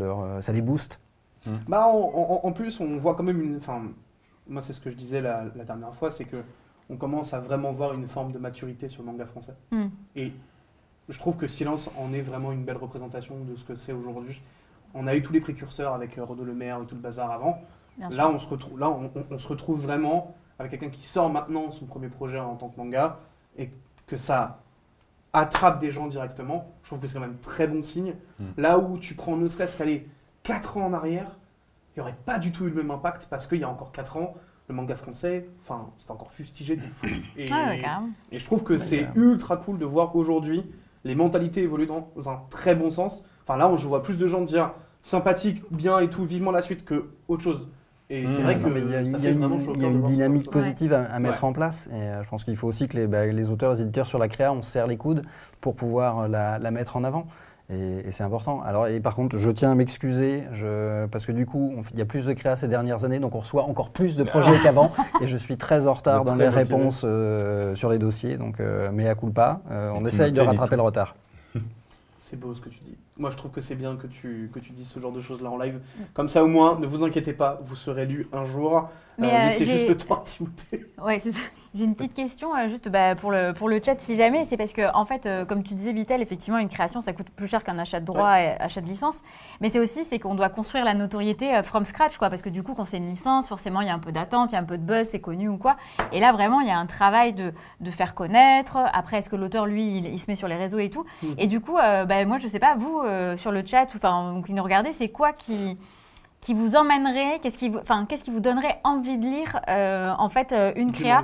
les booste. Bah en plus on voit quand même moi c'est ce que je disais la dernière fois, c'est que on commence à vraiment voir une forme de maturité sur le manga français. Et je trouve que Silence en est vraiment une belle représentation de ce que c'est aujourd'hui. On a eu tous les précurseurs avec Renaud Le Maire et tout le bazar avant. Là, on se retrouve vraiment avec quelqu'un qui sort maintenant son premier projet en tant que manga et que ça attrape des gens directement. Je trouve que c'est quand même très bon signe. Là où tu prends ne serait-ce qu'aller 4 ans en arrière, il n'y aurait pas du tout eu le même impact parce qu'il y a encore 4 ans, le manga français, c'est encore fustigé de fou. Et je trouve que c'est ultra cool de voir aujourd'hui les mentalités évoluent dans un très bon sens. Là, je vois plus de gens dire sympathique, bien et tout, vivement la suite que autre chose. Et c'est vrai qu'il y a une dynamique positive à mettre en place. Et je pense qu'il faut aussi que les auteurs, les éditeurs sur la créa, on se serre les coudes pour pouvoir la mettre en avant. Et c'est important. Alors, et par contre, je tiens à m'excuser parce que du coup, il y a plus de créa ces dernières années, donc on reçoit encore plus de projets qu'avant. Et je suis très en retard dans les réponses sur les dossiers. Donc, mea culpa, on essaye de rattraper le retard. C'est beau ce que tu dis. Moi, je trouve que c'est bien que tu dises ce genre de choses-là en live. Comme ça, au moins, ne vous inquiétez pas, vous serez lu un jour. C'est juste le temps à Timothée. Ouais, c'est ça. J'ai une petite question juste pour le chat, si jamais. C'est parce que, en fait, comme tu disais, Bitel, effectivement, une création, ça coûte plus cher qu'un achat de droit et achat de licence. Mais c'est qu'on doit construire la notoriété from scratch, quoi. Parce que du coup, quand c'est une licence, forcément, il y a un peu d'attente, il y a un peu de buzz, c'est connu ou quoi. Et là, vraiment, il y a un travail de faire connaître. Après, est-ce que l'auteur, lui, il se met sur les réseaux et tout. Et du coup, moi, je sais pas, vous, sur le chat, qui nous regardez, c'est quoi qui vous emmènerait, qu'est-ce qui vous donnerait envie de lire une créa?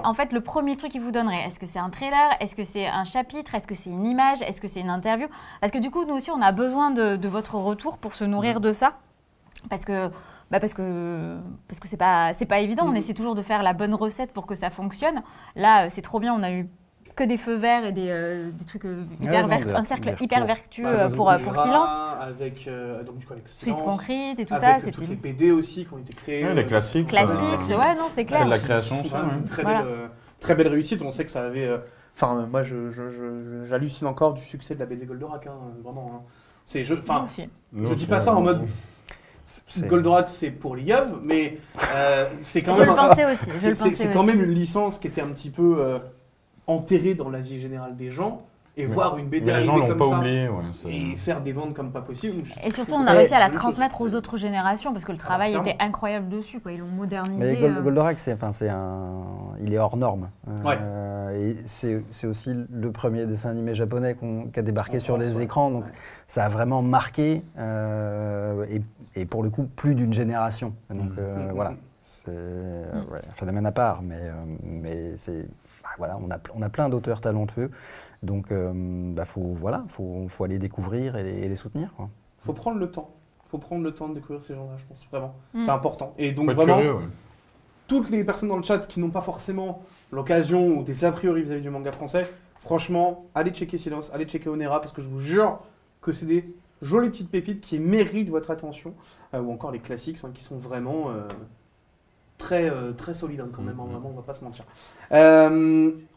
En fait, le premier truc qui vous donnerait, est-ce que c'est un trailer, est-ce que c'est un chapitre, est-ce que c'est une image, est-ce que c'est une interview? Parce que du coup, nous aussi, on a besoin de votre retour pour se nourrir de ça, parce que c'est pas évident. On essaie toujours de faire la bonne recette pour que ça fonctionne. Là, c'est trop bien, on a eu que des feux verts et des trucs hyper vertueux, un cercle hyper vertueux pour Silence. Avec Suite Concrete et tout avec ça. Toutes les BD aussi qui ont été créées. Les classiques. C'est clair. C'est de la création, ça. Très belle réussite. On sait que ça avait... moi, j'hallucine encore du succès de la BD Goldorak. Vraiment. Je dis pas ça en mode... Goldorak, c'est pour les yeux, mais c'est quand même... C'est quand même une licence qui était un petit peu... enterré dans la vie générale des gens et voir une BD arriver comme ça et faire des ventes comme pas possible. Et surtout, on a réussi à la transmettre aux autres générations parce que le travail était incroyable dessus. Ils l'ont modernisé. Mais Goldorak, il est hors norme. Et c'est aussi le premier dessin animé japonais qui a débarqué sur les écrans. Donc ça a vraiment marqué et pour le coup, plus d'une génération. Donc voilà, c'est un phénomène à part, mais c'est... on a plein d'auteurs talentueux, donc faut aller découvrir et les soutenir. Faut prendre le temps. Faut prendre le temps de découvrir ces gens-là, je pense vraiment. C'est important. Et donc vraiment, toutes les personnes dans le chat qui n'ont pas forcément l'occasion ou des a priori vis-à-vis du manga français, franchement, allez checker Silence, allez checker Onera, parce que je vous jure que c'est des jolies petites pépites qui méritent votre attention, ou encore les classiques qui sont vraiment... très solide quand même, vraiment, on va pas se mentir.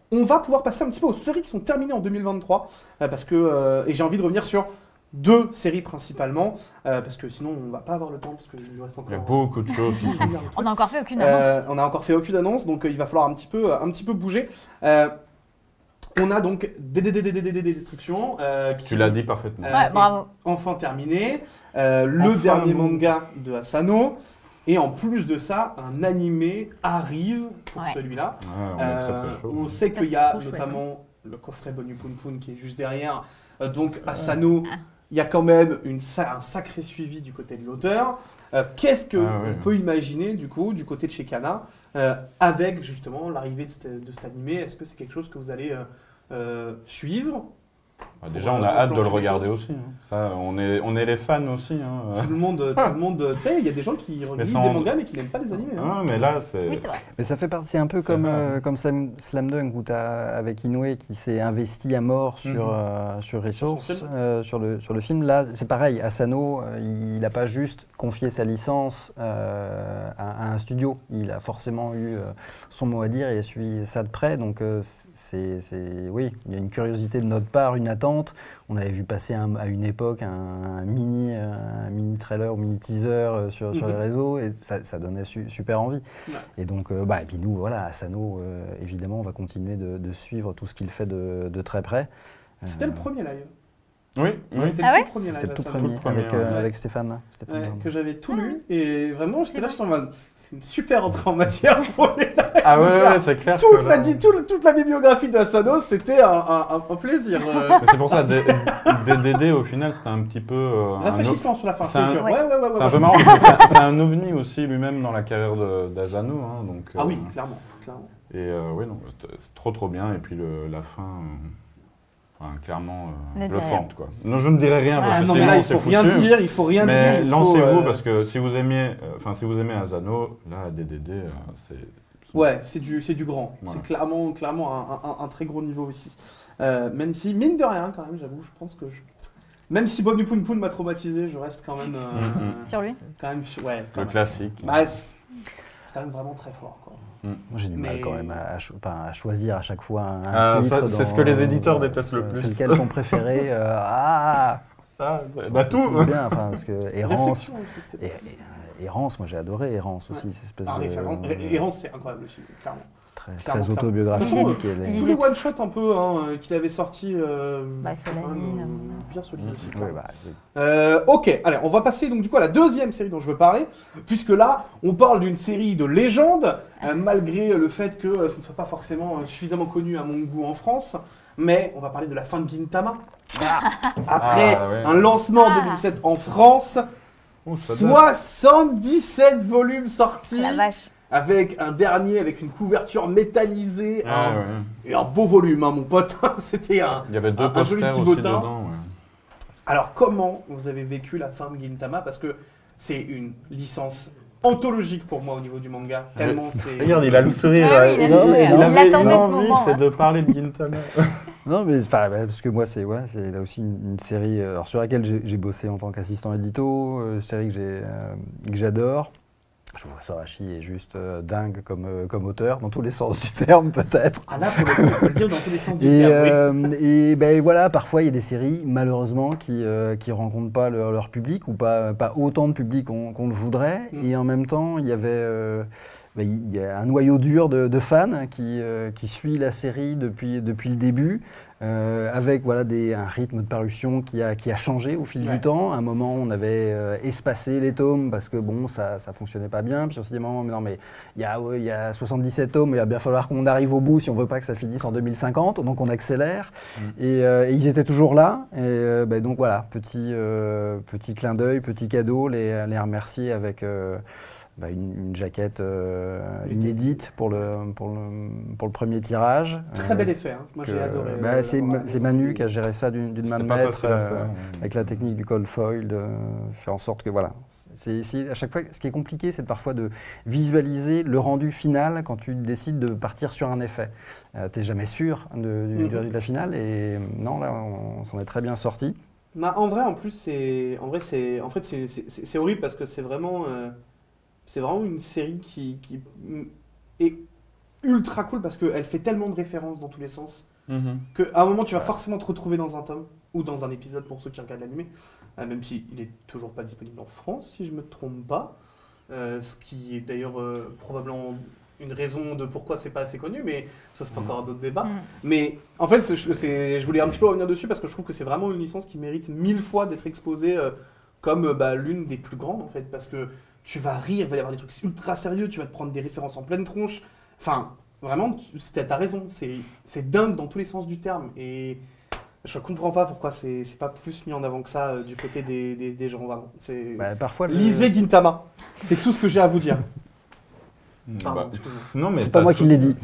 On va pouvoir passer un petit peu aux séries qui sont terminées en 2023, parce que et j'ai envie de revenir sur 2 séries principalement, parce que sinon on va pas avoir le temps, parce qu'il nous reste encore... Il y a beaucoup de choses qui sont... On n'a encore fait aucune annonce. On n'a encore fait aucune annonce, donc il va falloir un petit peu bouger. On a donc des destructions. Tu l'as dit parfaitement. Bravo. Enfin terminé. Le dernier manga de Asano. Et en plus de ça, un animé arrive pour celui-là. On est très chaud. On sait qu'il y a notamment le coffret Bonu Poon Poon qui est juste derrière. Donc Asano il y a quand même un sacré suivi du côté de l'auteur. Qu'est-ce qu'on peut imaginer du coup du côté de chez Kana avec justement l'arrivée de cet animé? Est-ce que c'est quelque chose que vous allez suivre? Déjà, on a hâte de le regarder aussi. Hein. Ça, on est les fans aussi. Hein. Tout le monde, tu sais, il y a des gens qui lisent des mangas mais qui n'aiment pas les animés. Hein. Mais là, c'est... Oui, c'est vrai. Mais ça fait partie, c'est un peu comme Slam Dunk où tu as avec Inoue qui s'est investi à mort sur Resource, sur le film. Là, c'est pareil. Asano, il n'a pas juste confié sa licence à un studio. Il a forcément eu son mot à dire et a suivi ça de près. Donc, oui, il y a une curiosité de notre part, une attente. On avait vu passer à une époque un mini trailer ou mini teaser sur les réseaux et ça donnait super envie. Ouais. Et donc, et puis nous, voilà, Asano, évidemment, on va continuer de suivre tout ce qu'il fait de très près. C'était le premier live. Oui. C'était le tout premier avec Stéphane. Que j'avais tout lu et vraiment, j'étais là, c'est une super entrée en matière pour les lives. Ah ouais, c'est clair. Toute la bibliographie d'Asano, c'était un plaisir. Mais c'est pour ça, DDD, au final, c'était un petit peu... rafraîchissant sur la fin, c'est un peu marrant, c'est un ovni aussi lui-même dans la carrière d'Asano. Hein, donc, ah oui, clairement. Et non, c'est trop bien. Et puis la fin... clairement, bluffante, quoi. Non, je ne dirais rien parce que non, sinon, là, il faut rien dire. Mais lancez-vous parce que si vous aimez Asano, là, DDD, c'est... Ouais, c'est du grand. Voilà. C'est clairement un très gros niveau aussi. Même si, mine de rien, quand même, j'avoue, je pense que... Même si Bob Poon Poon m'a traumatisé, je reste quand même... sur lui quand même, ouais, le classique. C'est quand même vraiment très fort, quoi. Moi, j'ai du mal quand même à choisir à chaque fois un titre. C'est ce que les éditeurs détestent le plus. C'est lequel ton préféré tout bien, parce que Errance, moi j'ai adoré Errance aussi. Errance, c'est incroyable aussi, clairement. Très autobiographique. Tous les one-shots un peu qu'il avait sortis, bien solides aussi. Ok, allez, on va passer donc du coup à la deuxième série dont je veux parler, puisque là, on parle d'une série de légende, malgré le fait que ce ne soit pas forcément suffisamment connu à mon goût en France, mais on va parler de la fin de Gintama. Après un lancement en 2007 en France, 77 volumes sortis. La vache. Avec un dernier, avec une couverture métallisée, et un beau volume, mon pote. C'était il y avait deux posters aussi dedans. Alors, comment vous avez vécu la fin de Gintama? Parce que c'est une licence anthologique pour moi au niveau du manga. Tellement c'est... Regarde, il a le sourire. Il avait une envie, c'est de parler de Gintama. Non, mais parce que moi, c'est là aussi une série sur laquelle j'ai bossé en tant qu'assistant édito, série que j'adore. Je trouve que Sorachi est juste dingue comme auteur, dans tous les sens du terme, peut-être. Ah là, pour le coup, on peut le dire dans tous les sens du terme, oui. Et voilà, parfois, il y a des séries, malheureusement, qui rencontrent pas leur public, ou pas autant de public qu'on le voudrait. Et en même temps, il y a un noyau dur de fans qui suit la série depuis le début. Avec un rythme de parution qui a changé au fil du temps. À un moment, on avait espacé les tomes parce que ça fonctionnait pas bien. Puis on s'est dit, mais il y a 77 tomes, il va bien falloir qu'on arrive au bout si on veut pas que ça finisse en 2050. Donc on accélère. Et ils étaient toujours là. Et donc voilà, petit clin d'œil, petit cadeau, les remercier avec... une jaquette inédite pour le premier tirage. Très bel effet, hein. Moi j'ai adoré. C'est Manu qui a géré ça d'une main de maître avec la technique du cold foil, de faire en sorte que à chaque fois, ce qui est compliqué, c'est parfois de visualiser le rendu final quand tu décides de partir sur un effet. T'es jamais sûr du résultat de la finale et non, là on s'en est très bien sorti. En vrai, en plus, c'est horrible parce que c'est vraiment une série qui est ultra cool parce qu'elle fait tellement de références dans tous les sens qu'à un moment tu vas forcément te retrouver dans un tome ou dans un épisode pour ceux qui regardent l'animé, même s'il n'est toujours pas disponible en France si je ne me trompe pas, ce qui est d'ailleurs probablement une raison de pourquoi c'est pas assez connu, mais ça c'est encore un autre débat. Mais en fait, je voulais un petit peu revenir dessus parce que je trouve que c'est vraiment une licence qui mérite 1000 fois d'être exposée comme l'une des plus grandes en fait, parce que tu vas rire, il va y avoir des trucs ultra sérieux, tu vas te prendre des références en pleine tronche. Enfin, vraiment, t'as raison, c'est dingue dans tous les sens du terme. Et Je comprends pas pourquoi c'est pas plus mis en avant que ça du côté des gens. Vraiment. Parfois, lisez Gintama, c'est tout ce que j'ai à vous dire. Pardon, non, mais c'est pas moi qui l'ai dit.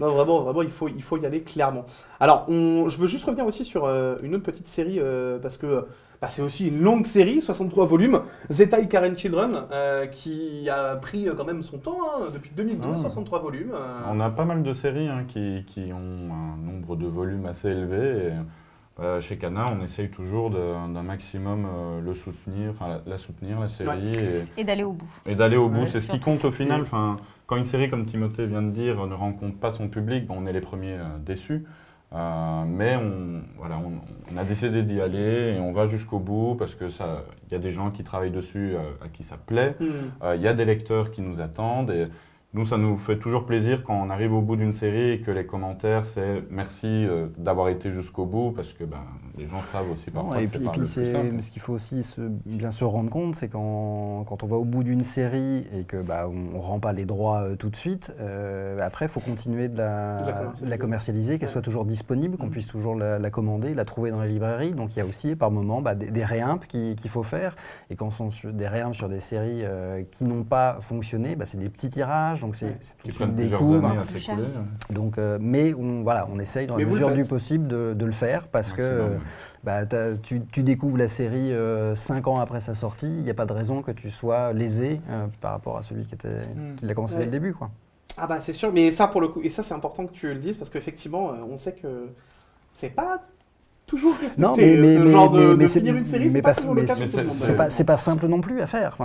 Non, vraiment, il faut y aller clairement. Alors, je veux juste revenir aussi sur une autre petite série, parce que c'est aussi une longue série, 63 volumes, Zetai Karen Children, qui a pris quand même son temps, depuis 2012, 63 volumes. On a pas mal de séries qui ont un nombre de volumes assez élevé. Et, chez Kana, on essaye toujours d'un maximum le soutenir, la soutenir, la série. Ouais. Et d'aller au bout. Et d'aller au bout, c'est ce qui compte au final. Quand une série, comme Timothée vient de dire, ne rencontre pas son public, on est les premiers déçus. Mais on a décidé d'y aller et on va jusqu'au bout parce que y a des gens qui travaillent dessus à qui ça plaît. Y a des lecteurs qui nous attendent. Et nous, ça nous fait toujours plaisir quand on arrive au bout d'une série et que les commentaires, c'est merci d'avoir été jusqu'au bout parce que les gens savent aussi parfois que c'est pas le plus simple. Ce qu'il faut aussi bien se rendre compte, c'est quand on va au bout d'une série et que on rend pas les droits tout de suite, après il faut continuer de la commercialiser, qu'elle soit toujours disponible, qu'on puisse toujours la commander, la trouver dans les librairies. Donc il y a aussi par moment des réimps qu'il faut faire. Et quand ce sont des réimps sur des séries qui n'ont pas fonctionné, c'est des petits tirages. Donc c'est tout de suite des coûts. Donc, mais on essaye dans la mesure du possible de le faire parce que tu découvres la série 5 ans après sa sortie, il n'y a pas de raison que tu sois lésé par rapport à celui qui l'a commencé dès le début, quoi. Ah c'est sûr, mais ça pour le coup, et ça c'est important que tu le dises parce qu'effectivement on sait que c'est pas toujours respecté. Non, mais finir une série, c'est pas toujours le cas pour tout le monde. C'est pas simple non plus à faire.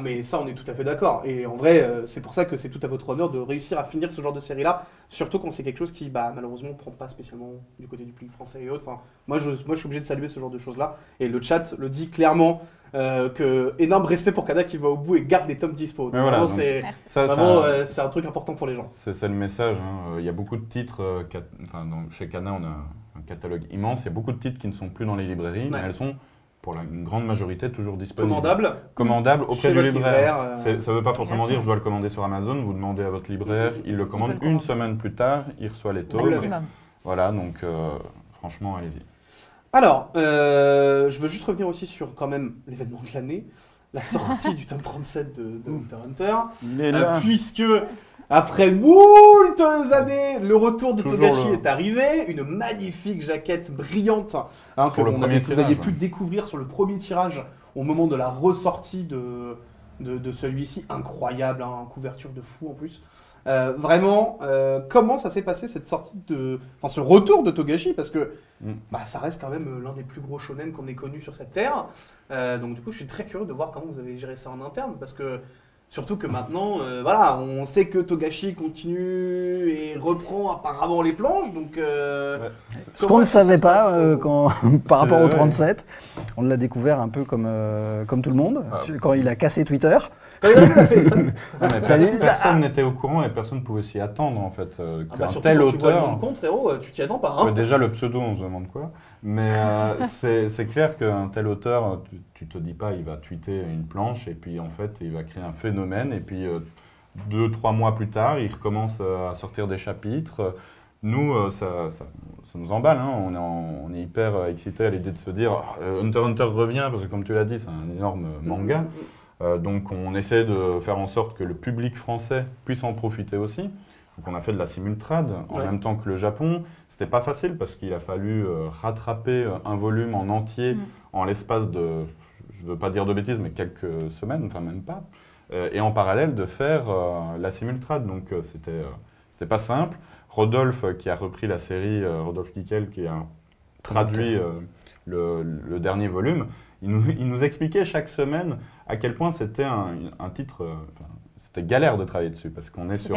Mais ça, on est tout à fait d'accord. Et en vrai, c'est pour ça que c'est tout à votre honneur de réussir à finir ce genre de série-là, surtout quand c'est quelque chose qui, malheureusement, ne prend pas spécialement du côté du public français et autres. Moi, je suis obligé de saluer ce genre de choses-là. Et le chat le dit clairement. Énorme respect pour Kana qui va au bout et garde les tomes dispo. C'est un truc important pour les gens. C'est le message. Il y a beaucoup de titres. Chez Kana, on a un catalogue immense. Il y a beaucoup de titres qui ne sont plus dans les librairies, mais elles sont, pour une grande majorité, toujours disponibles. Commandables auprès du libraire. Ça ne veut pas forcément dire je dois le commander sur Amazon. Vous demandez à votre libraire, il le commande une semaine plus tard, il reçoit les tomes. Voilà, donc franchement, allez-y. Alors, je veux juste revenir aussi sur quand même l'événement de l'année, la sortie du tome 37 de Hunter Hunter, puisque après moult années, le retour de Togashi est arrivé, une magnifique jaquette brillante que vous aviez pu découvrir sur le premier tirage au moment de la ressortie de celui-ci, incroyable, couverture de fou en plus. Vraiment, comment ça s'est passé cette ce retour de Togashi, parce que ça reste quand même l'un des plus gros shonen qu'on ait connu sur cette terre. Donc du coup, je suis très curieux de voir comment vous avez géré ça en interne, parce que surtout que maintenant, on sait que Togashi continue et reprend apparemment les planches, donc... Ce qu'on ne savait pas par rapport au 37, on l'a découvert un peu comme tout le monde, quand il a cassé Twitter. Personne n'était au courant et personne ne pouvait s'y attendre en fait. Surtout tel auteur. Tu vois le nom de compte, frérot, tu t'y attends pas. Déjà le pseudo, on se demande quoi. Mais c'est clair qu'un tel auteur, tu te dis pas, il va tweeter une planche et puis en fait, il va créer un phénomène et puis 2-3 mois plus tard, il recommence à sortir des chapitres. Nous, ça nous emballe, on est hyper excités à l'idée de se dire Hunter Hunter revient parce que comme tu l'as dit, c'est un énorme manga. Donc on essaie de faire en sorte que le public français puisse en profiter aussi. Donc on a fait de la simultrade en même temps que le Japon. C'était pas facile parce qu'il a fallu rattraper un volume en entier en l'espace de, je veux pas dire de bêtises, mais quelques semaines, enfin même pas. Et en parallèle de faire la simultrade. Donc c'était pas simple. Rodolphe qui a repris la série, Rodolphe Kickel qui a traduit le dernier volume, il nous expliquait chaque semaine à quel point c'était un titre, c'était galère de travailler dessus parce qu'on est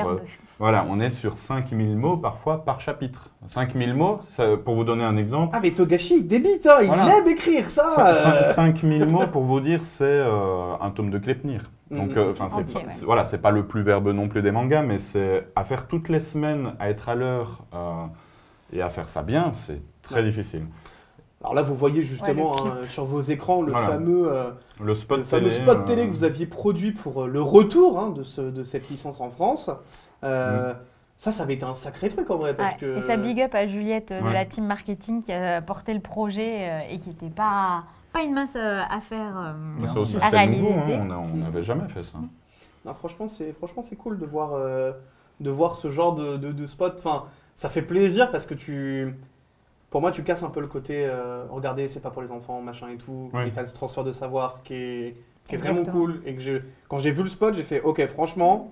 on est sur 5000 mots parfois par chapitre. 5000 mots, pour vous donner un exemple. Ah mais Togashi il débite, il aime écrire ça. 5000 mots pour vous dire, c'est un tome de Klepnir. Donc c'est pas le plus verbeux non plus des mangas, mais c'est à faire toutes les semaines, à être à l'heure et à faire ça bien, c'est très difficile. Alors là, vous voyez justement sur vos écrans le fameux spot télé que vous aviez produit pour le retour de cette licence en France. Ça avait été un sacré truc en vrai. Parce que... Et ça big up à Juliette de la team marketing qui a porté le projet et qui n'était pas une mince affaire ça aussi, à réaliser. Nouveau, on n'avait jamais fait ça. Non, franchement, c'est cool de voir ce genre de spot. Enfin, ça fait plaisir parce que pour moi, tu casses un peu le côté regardez, c'est pas pour les enfants, machin et tout. Oui. Et t'as ce transfert de savoir qui est vraiment cool. Et que quand j'ai vu le spot, j'ai fait ok, franchement,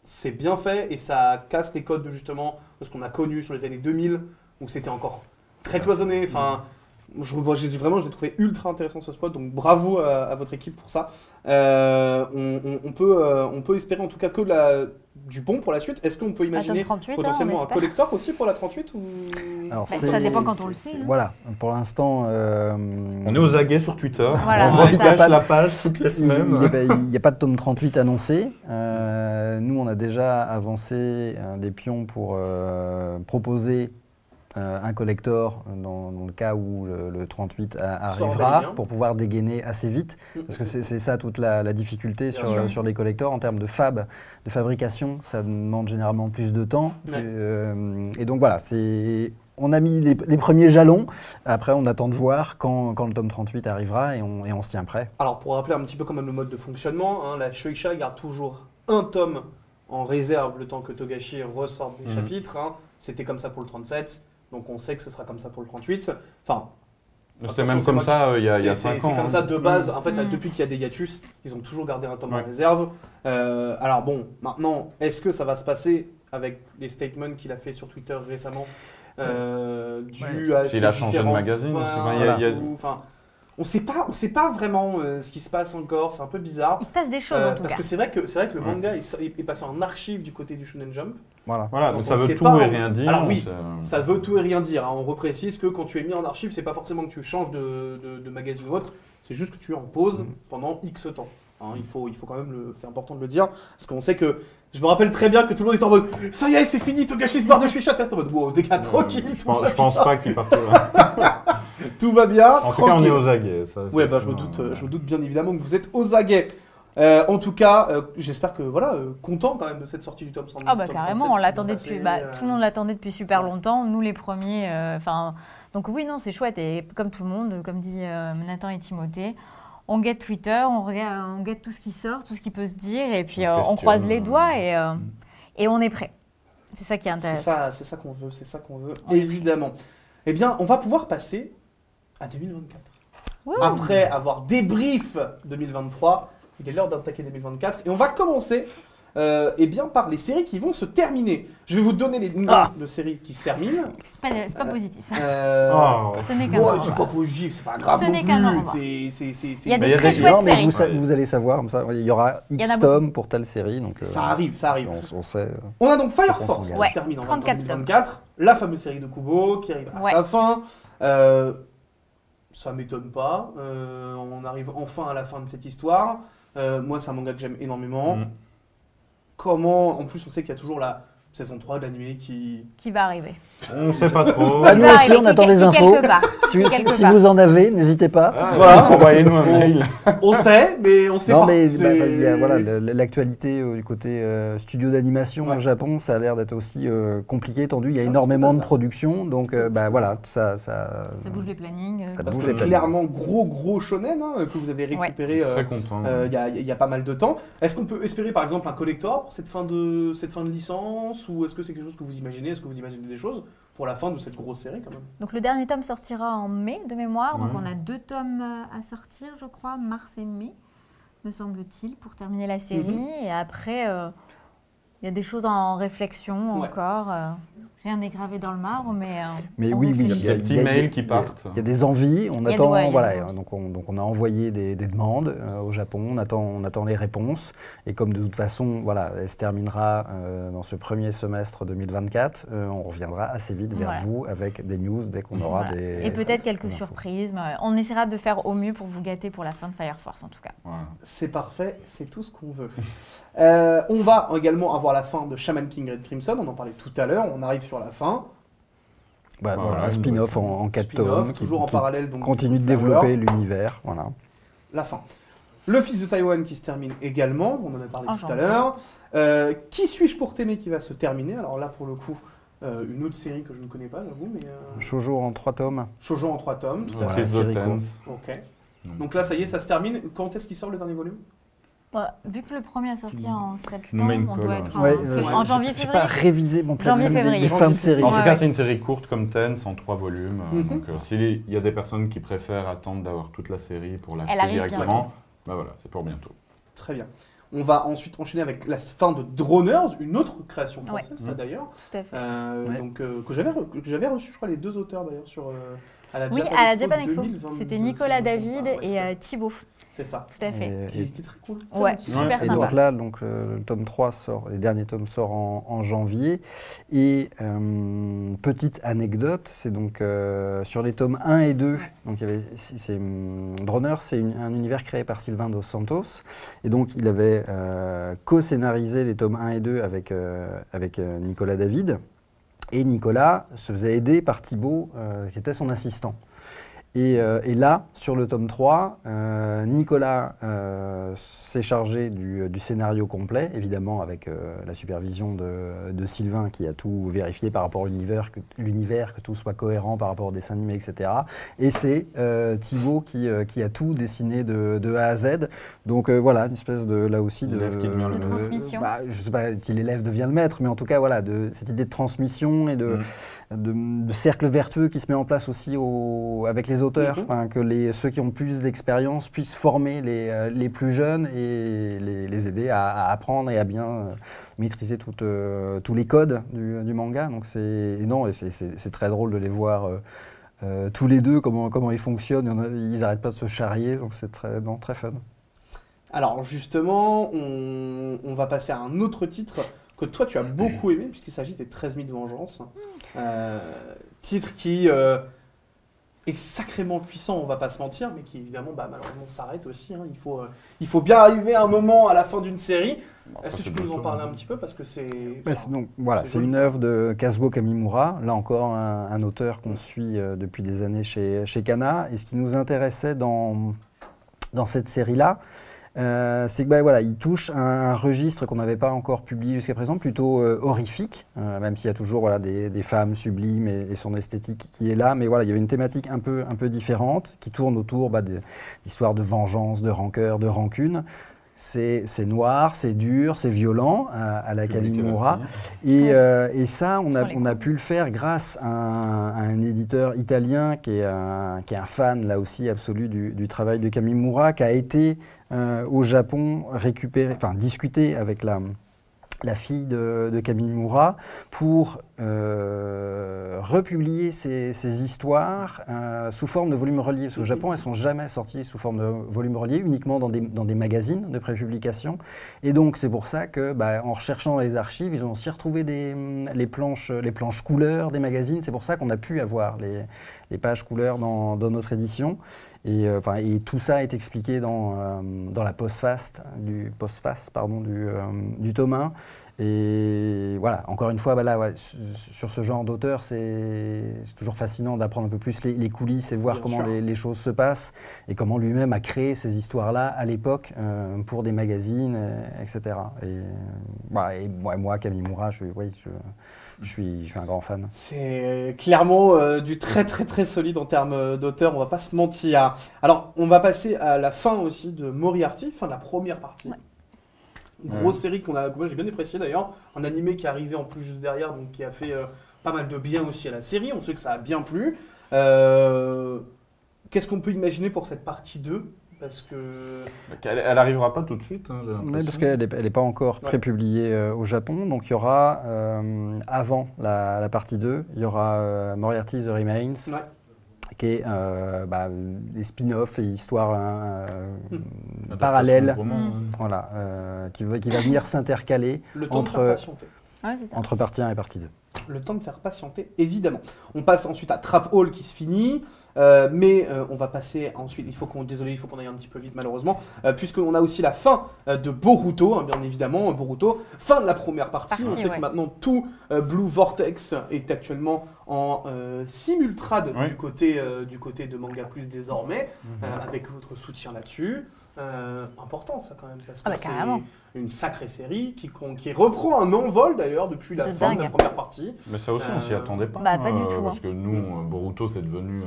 c'est bien fait et ça casse les codes de ce qu'on a connu sur les années 2000 où c'était encore très cloisonné. Enfin, je l'ai trouvé ultra intéressant ce spot, donc bravo à votre équipe pour ça. On peut espérer en tout cas que du bon pour la suite. Est-ce qu'on peut imaginer 38, potentiellement un collector aussi pour la 38 ou... Alors, ça dépend quand on le sait. Voilà, pour l'instant... On est aux aguets sur Twitter, voilà, on cache la page toutes les semaines. Il n'y a pas de tome 38 annoncé. Nous, on a déjà avancé des pions pour proposer un collector dans le cas où le 38 arrivera, pour pouvoir dégainer assez vite. Parce que c'est ça toute la difficulté sur les collectors en termes de fabrication. Ça demande généralement plus de temps. Ouais. Et donc voilà, on a mis les premiers jalons. Après, on attend de voir quand le tome 38 arrivera et on se tient prêt. Alors, pour rappeler un petit peu quand même le mode de fonctionnement, la Shueisha garde toujours un tome en réserve le temps que Togashi ressorte des chapitres. C'était comme ça pour le 37. Donc on sait que ce sera comme ça pour le 38. Enfin, c'était même comme ça il y a 5 ans. C'est comme ça de base. En fait, depuis qu'il y a des hiatus, ils ont toujours gardé un tome en réserve. Alors bon, maintenant, est-ce que ça va se passer avec les statements qu'il a fait sur Twitter récemment dû à s'il a changé de magazine on sait pas vraiment ce qui se passe encore, c'est un peu bizarre. Il se passe des choses en tout cas. Parce que c'est vrai que le manga est passé en archive du côté du Shonen Jump. Voilà, donc ça veut tout et rien dire. Alors oui, ça veut tout et rien dire. On reprécise que quand tu es mis en archive, c'est pas forcément que tu changes de magazine ou autre, c'est juste que tu es en pause pendant X temps. Il faut quand même, c'est important de le dire, parce qu'on sait que, je me rappelle très bien que tout le monde est en mode « Ça y est, c'est fini, Togashi se barre de Shueisha », t'es en mode « Wow, des gars, tranquille ». Je pense pas qu'il parte là. Tout va bien. En tout cas, on est aux aguets. Oui, je me doute bien évidemment que vous êtes aux aguets. En tout cas, j'espère que content quand même de cette sortie du tome 100. Ah bah carrément, on l'attendait depuis, tout le monde l'attendait depuis super longtemps, nous les premiers. Donc oui, non, c'est chouette et comme tout le monde, comme dit Nathan et Timothée, on guette Twitter, on guette tout ce qui sort, tout ce qui peut se dire et puis on croise les doigts et on est prêt. C'est ça qui est intéressant. C'est ça qu'on veut, évidemment. Eh bien, on va pouvoir passer à 2024. Ouh. Après avoir débrief 2023, il est l'heure d'attaquer 2024 et on va commencer par les séries qui vont se terminer. Je vais vous donner les noms de séries qui se terminent. C'est pas positif. Ce n'est qu'un c'est pas positif, c'est pas grave. Ce n'est qu'un ordre. Il y a des très chouettes séries. Vous allez savoir, comme ça, il y aura X tomes pour telle série. Donc, ça arrive. On sait. On a donc Fire Force qui se termine en 2024. La fameuse série de Kubo qui arrive à sa fin. Ça m'étonne pas. On arrive enfin à la fin de cette histoire. Moi, c'est un manga que j'aime énormément. En plus, on sait qu'il y a toujours la saison 3 de l'anime qui va arriver. On ne sait pas trop. Nous aussi, on attend les infos. Si vous en avez, n'hésitez pas. Envoyez-nous un mail. On sait, mais on sait pas. Il y a l'actualité du côté studio d'animation au Japon, ça a l'air d'être aussi compliqué, tendu. Il y a énormément de production, donc ça bouge les plannings. Clairement, gros shonen que vous avez récupéré. Très content. Il y a pas mal de temps. Est-ce qu'on peut espérer par exemple un collector pour cette fin de licence, ou est-ce que c'est quelque chose que vous imaginez? Est-ce que vous imaginez des choses pour la fin de cette grosse série quand même? Donc le dernier tome sortira en mai de mémoire, donc on a 2 tomes à sortir, je crois, mars et mai, me semble-t-il, pour terminer la série. Et après, il y a des choses en réflection encore. Rien n'est gravé dans le marbre, mais oui, il y a des petits mails qui partent. Il y a des envies, on attend, donc on a envoyé des demandes au Japon, on attend les réponses, et comme de toute façon, elle se terminera dans ce premier semestre 2024, on reviendra assez vite vers vous avec des news dès qu'on aura des... Et peut-être quelques surprises, on essaiera de faire au mieux pour vous gâter pour la fin de Fire Force en tout cas. Ouais. C'est parfait, c'est tout ce qu'on veut. On va également avoir la fin de Shaman King Red Crimson, on en parlait tout à l'heure, on arrive sur la fin. Un spin-off en 4 tomes toujours en parallèle, donc continue de développer l'univers. La fin. Le Fils de Taïwan qui se termine également, on en a parlé tout à l'heure. Qui suis-je pour t'aimer qui va se terminer. Alors là, pour le coup, une autre série que je ne connais pas, j'avoue. Shoujo en 3 tomes. Shoujo en 3 tomes, tout à fait. Ok. Donc là, ça y est, ça se termine. Quand est-ce qu'il sort le dernier volume? Vu que le premier est sorti en septembre, on doit être en janvier-février. Je n'ai pas révisé mon planning des fins de série. En tout cas, c'est une série courte comme Tense en 3 volumes. Donc s'il y a des personnes qui préfèrent attendre d'avoir toute la série pour l'acheter directement, bah voilà, c'est pour bientôt. Très bien. On va ensuite enchaîner avec la fin de Droners, une autre création française, d'ailleurs. Tout à fait. Donc, que j'avais reçu, je crois, les 2 auteurs d'ailleurs à la Japan Expo. C'était Nicolas David et Thibaut. C'est ça. Tout à fait. Il était très cool. Ouais, super et sympa. donc là, le tome 3 sort, les derniers tomes sortent en janvier. Et petite anecdote, c'est donc sur les tomes 1 et 2, donc Droners, c'est un univers créé par Sylvain Dos Santos. Et donc il avait co-scénarisé les tomes 1 et 2 avec Nicolas David. Et Nicolas se faisait aider par Thibaut, qui était son assistant. Et là, sur le tome 3, Nicolas s'est chargé du scénario complet, évidemment avec la supervision de Sylvain qui a tout vérifié par rapport à l'univers, que tout soit cohérent par rapport au dessin animé, etc. Et c'est Thibaut qui a tout dessiné de A à Z. Donc voilà, une espèce de, là aussi, de transmission. Je ne sais pas si l'élève devient le maître, mais en tout cas, voilà, cette idée de transmission et de cercle vertueux qui se met en place aussi avec les auteurs, que ceux qui ont plus d'expérience puissent former les plus jeunes et les aider à apprendre et à bien maîtriser tous les codes du manga. Donc c'est très drôle de les voir tous les deux, comment ils fonctionnent. Ils n'arrêtent pas de se charrier, donc c'est très fun. Alors justement, on va passer à un autre titre que toi tu as beaucoup aimé, puisqu'il s'agit des 13 000 Vengeances. Titre qui est sacrément puissant, on va pas se mentir, mais qui évidemment malheureusement s'arrête aussi. Il faut bien arriver à un moment à la fin d'une série. Est-ce que tu peux nous en parler un petit peu, parce que c'est une œuvre de Kazuo Kamimura, là encore un auteur qu'on suit depuis des années chez Kana. Et ce qui nous intéressait dans cette série-là, c'est que il touche un registre qu'on n'avait pas encore publié jusqu'à présent, plutôt horrifique, même s'il y a toujours des femmes sublimes et son esthétique qui est là, mais voilà, il y avait une thématique un peu différente qui tourne autour d'histoires de vengeance, de rancœur, de rancune. C'est noir, c'est dur, c'est violent à la Kamimura. Et ça, on a pu le faire grâce à un éditeur italien qui est un fan, là aussi, absolu du travail de Kamimura, qui a été au Japon discuter avec la fille de Kamimura pour republier ces histoires sous forme de volumes reliés. Parce qu'au Japon, elles ne sont jamais sorties sous forme de volumes reliés, uniquement dans des magazines de prépublication. Et donc, c'est pour ça que, en recherchant les archives, ils ont aussi retrouvé les planches couleurs des magazines. C'est pour ça qu'on a pu avoir les pages couleurs dans notre édition. Et tout ça est expliqué dans la postface du tome 1. Et voilà, encore une fois, sur ce genre d'auteur, c'est toujours fascinant d'apprendre un peu plus les coulisses et voir comment les choses se passent et comment lui-même a créé ces histoires-là à l'époque pour des magazines, etc. Et moi, Kamimura, je suis un grand fan. C'est clairement du très très très solide en termes d'auteur, on va pas se mentir. Alors, on va passer à la fin aussi de Moriarty, fin de la première partie. Ouais. Grosse série que moi j'ai bien apprécié d'ailleurs, un animé qui est arrivé en plus juste derrière, donc qui a fait pas mal de bien aussi à la série, on sait que ça a bien plu. Qu'est-ce qu'on peut imaginer pour cette partie 2 ? Parce que... Elle arrivera pas tout de suite. Oui, parce qu'elle n'est pas encore prépubliée au Japon. Donc il y aura, avant la partie 2, il y aura Moriarty The Remains, qui est des spin-offs et histoires parallèles, qui va venir s'intercaler entre partie 1 et partie 2. Le temps de faire patienter, évidemment. On passe ensuite à Trap Hall qui se finit. Mais on va passer ensuite, il faut qu'on aille un petit peu vite malheureusement, puisqu'on a aussi la fin de Boruto, hein, bien évidemment, Boruto, fin de la première partie. On sait que maintenant tout Blue Vortex est actuellement en simultrade du côté de Manga Plus désormais, avec votre soutien là-dessus. Important ça quand même, parce que c'est une sacrée série qui reprend un envol d'ailleurs depuis la fin de la première partie. Mais ça aussi on s'y attendait pas. Pas du tout. Parce que nous, Boruto c'est devenu,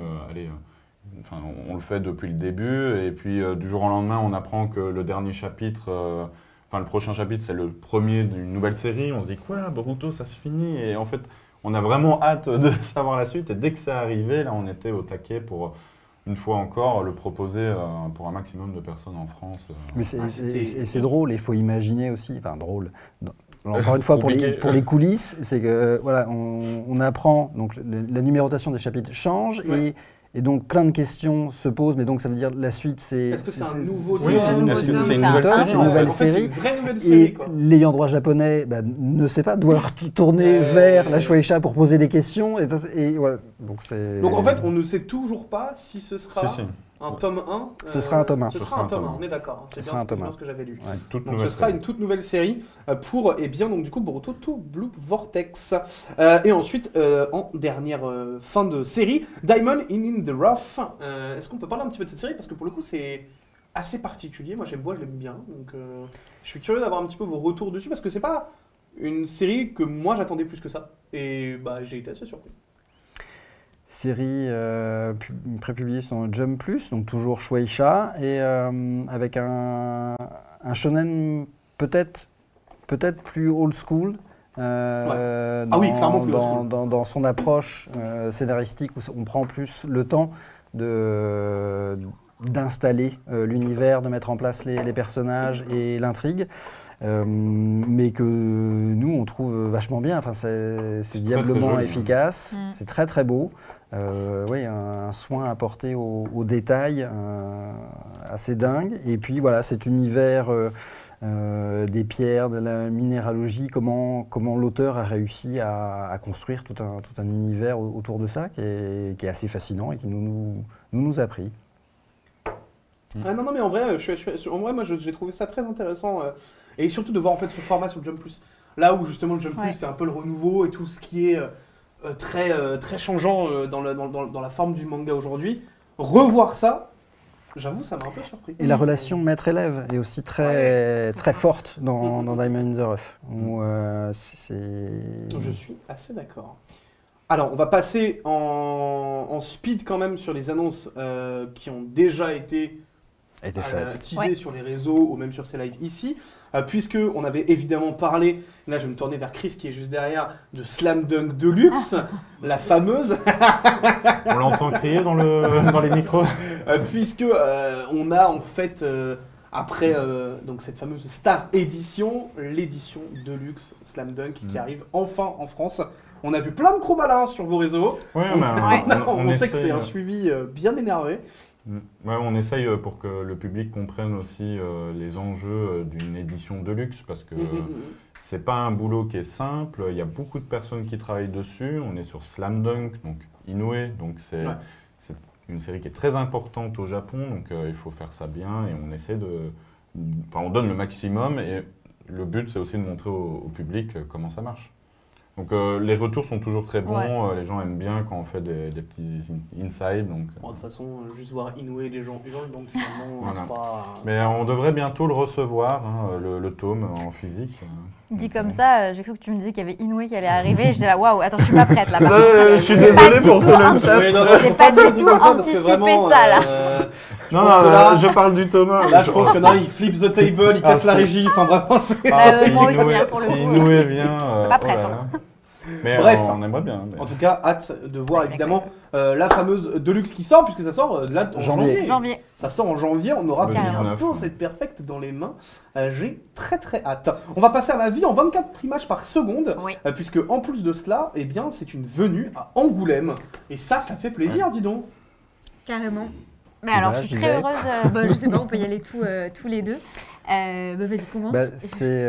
on le fait depuis le début, et puis du jour au lendemain on apprend que le dernier chapitre, le prochain chapitre c'est le premier d'une nouvelle série, on se dit quoi, Boruto ça se finit, et en fait on a vraiment hâte de savoir la suite, et dès que c'est arrivé, là on était au taquet pour... une fois encore, le proposer pour un maximum de personnes en France. Mais c'est drôle, il faut imaginer aussi, enfin drôle, encore une fois pour les coulisses, c'est que voilà, on apprend, donc la numérotation des chapitres change, et donc plein de questions se posent, mais donc ça veut dire la suite c'est... Est-ce que c'est un nouveau tome? C'est une nouvelle série. Et l'ayant droit japonais ne sait pas, doit tourner vers la Shueisha pour poser des questions. Et voilà. Donc en fait, on ne sait toujours pas si ce sera un tome 1. Ce sera un tome 1. Ce sera un tome 1, on est d'accord. C'est bien ce que j'avais lu. Ouais, donc ce sera une toute nouvelle série pour, donc du coup, Boruto to Blue Vortex. Et ensuite, en dernière fin de série, Diamond in the Rough. Est-ce qu'on peut parler un petit peu de cette série? Parce que pour le coup, c'est assez particulier. Moi, je l'aime bien. Donc je suis curieux d'avoir un petit peu vos retours dessus, parce que c'est pas une série que moi j'attendais plus que ça. Et j'ai été assez surpris. Série prépubliée sur Jump Plus, donc toujours Shueisha, et avec un shonen peut-être plus old school. Clairement plus old school. Dans son approche scénaristique, où on prend plus le temps d'installer l'univers, de mettre en place les personnages et l'intrigue. Mais que nous on trouve vachement bien, enfin, c'est diablement joli, efficace, c'est très très beau, un soin apporté aux détails assez dingue, et puis voilà, cet univers des pierres, de la minéralogie, comment l'auteur a réussi à construire tout un univers autour de ça qui est assez fascinant et qui nous a pris. Non mais en vrai, moi j'ai trouvé ça très intéressant. Et surtout de voir en fait ce format sur le Jump Plus. Là où justement le Jump Plus c'est un peu le renouveau et tout ce qui est très changeant dans la forme du manga aujourd'hui. Revoir ça, j'avoue, ça m'a un peu surpris. Et la relation maître-élève est aussi très forte dans Diamond in the Rough. Je suis assez d'accord. Alors, on va passer en speed quand même sur les annonces qui ont déjà été teasées sur les réseaux ou même sur ces lives ici, puisque on avait évidemment parlé, là je vais me tourner vers Chris qui est juste derrière, de Slam Dunk Deluxe, la fameuse. On l'entend crier dans les micros. Puisque on a en fait, après donc cette fameuse Star Edition, l'édition Deluxe Slam Dunk qui arrive enfin en France. On a vu plein de chromalins sur vos réseaux. On sait que c'est un suivi bien énervé. On essaye pour que le public comprenne aussi les enjeux d'une édition de luxe, parce que c'est pas un boulot qui est simple, il y a beaucoup de personnes qui travaillent dessus. On est sur Slam Dunk, donc Inoue, donc c'est une série qui est très importante au Japon, donc il faut faire ça bien, et on essaie on donne le maximum, et le but c'est aussi de montrer au public comment ça marche. Donc les retours sont toujours très bons, les gens aiment bien quand on fait des petits inside. De toute façon, juste voir Inoue, les gens hurlent, donc finalement c'est pas... Mais on devrait bientôt le recevoir, le tome en physique. Dit comme ça, j'ai cru que tu me disais qu'il y avait Inoue qui allait arriver, et j'étais là, waouh, attends, je suis pas prête là. Je suis désolé pour tout le chat. J'ai pas du tout anticipé ça là. Non, je parle du tome. Là, je pense que non, il flippe the table, il casse la régie, enfin vraiment, c'est... Moi aussi, pour le coup. Si Inoue vient... Pas prête. Mais bref, on aimerait bien. En tout cas, hâte de voir évidemment la fameuse Deluxe qui sort, puisque ça sort là en janvier. Ça sort en janvier, on aura bientôt cette perfecte dans les mains. J'ai très hâte. On va passer à ma vie en 24 images par seconde, puisque en plus de cela, eh bien, c'est une venue à Angoulême. Et ça fait plaisir, dis donc. Carrément. Mais alors, je suis très heureuse. Je sais pas, on peut y aller tous les deux. Vas-y, commence. C'est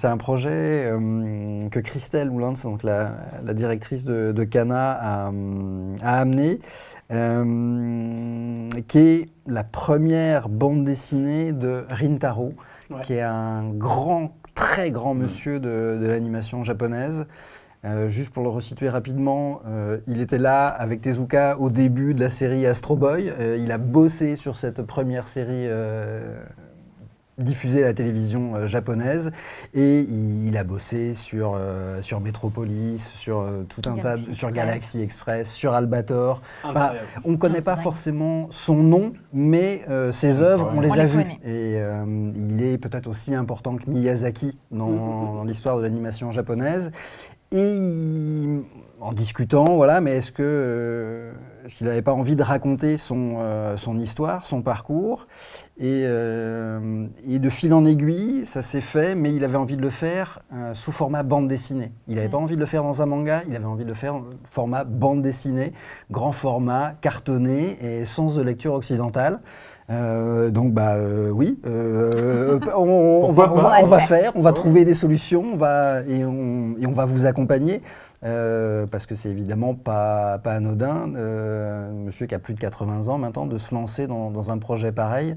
un projet que Christelle Oulans, donc la directrice de Cana, a amené, qui est la première bande dessinée de Rintaro, qui est un très grand monsieur de l'animation japonaise. Juste pour le resituer rapidement, il était là avec Tezuka au début de la série Astro Boy. Il a bossé sur cette première série diffusée à la télévision japonaise et il a bossé sur Metropolis, sur tout un tas, sur Galaxy Express, sur Albator. On ne connaît pas forcément son nom, mais ses œuvres, on les a vues. Et il est peut-être aussi important que Miyazaki dans l'histoire de l'animation japonaise. Et en discutant, mais est-ce qu'il n'avait pas envie de raconter son histoire, son parcours et de fil en aiguille, ça s'est fait, mais il avait envie de le faire sous format bande dessinée. Il n'avait pas envie de le faire dans un manga, il avait envie de le faire en format bande dessinée, grand format, cartonné et sens de lecture occidentale. Oui, on va trouver des solutions, on va vous accompagner, parce que c'est évidemment pas anodin, monsieur qui a plus de 80 ans maintenant, de se lancer dans un projet pareil,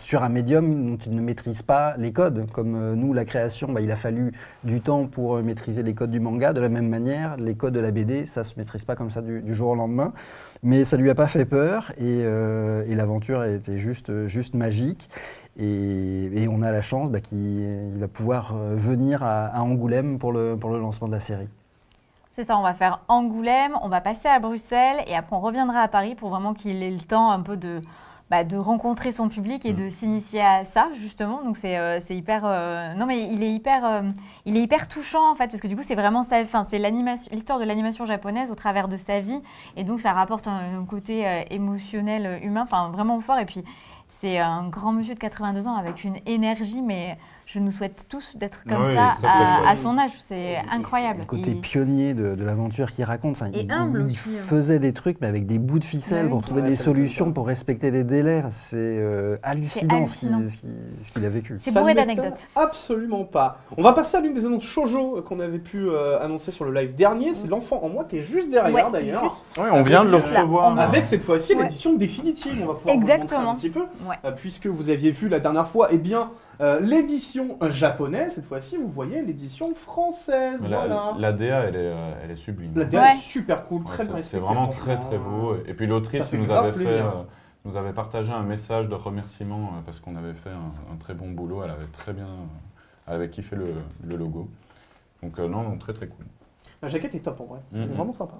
sur un médium dont il ne maîtrise pas les codes. Comme nous, la création, il a fallu du temps pour maîtriser les codes du manga. De la même manière, les codes de la BD, ça ne se maîtrise pas comme ça du jour au lendemain. Mais ça ne lui a pas fait peur et l'aventure a été juste magique. Et on a la chance qu'il va pouvoir venir à Angoulême pour le lancement de la série. C'est ça, on va faire Angoulême, on va passer à Bruxelles et après on reviendra à Paris pour vraiment qu'il ait le temps un peu de rencontrer son public et de s'initier à ça, justement. Donc c'est hyper... Non, mais il est hyper touchant, en fait, parce que du coup, c'est vraiment c'est l'histoire de l'animation japonaise au travers de sa vie. Et donc, ça rapporte un côté émotionnel, humain, vraiment fort. Et puis, c'est un grand monsieur de 82 ans avec une énergie, mais... Je nous souhaite tous d'être comme ça à son âge, c'est incroyable. Le côté pionnier de l'aventure qu'il raconte, il faisait des trucs mais avec des bouts de ficelle pour trouver des solutions pour respecter les délais. C'est hallucinant ce qu'il a vécu. C'est bourré d'anecdotes. Absolument pas. On va passer à l'une des annonces shoujo qu'on avait pu annoncer sur le live dernier. C'est L'Enfant en moi qui est juste derrière d'ailleurs. Oui, on vient de le recevoir. Avec cette fois-ci l'édition définitive. On va pouvoir vous montrer un petit peu. Puisque vous aviez vu la dernière fois, l'édition japonaise, cette fois-ci, vous voyez l'édition française. La DA, elle est sublime. La DA est super cool, très bien. C'est vraiment très beau. Et puis l'autrice nous avait partagé un message de remerciement parce qu'on avait fait un très bon boulot. Elle avait kiffé le logo. Donc non, très très cool. La jaquette est top en vrai, elle est vraiment sympa.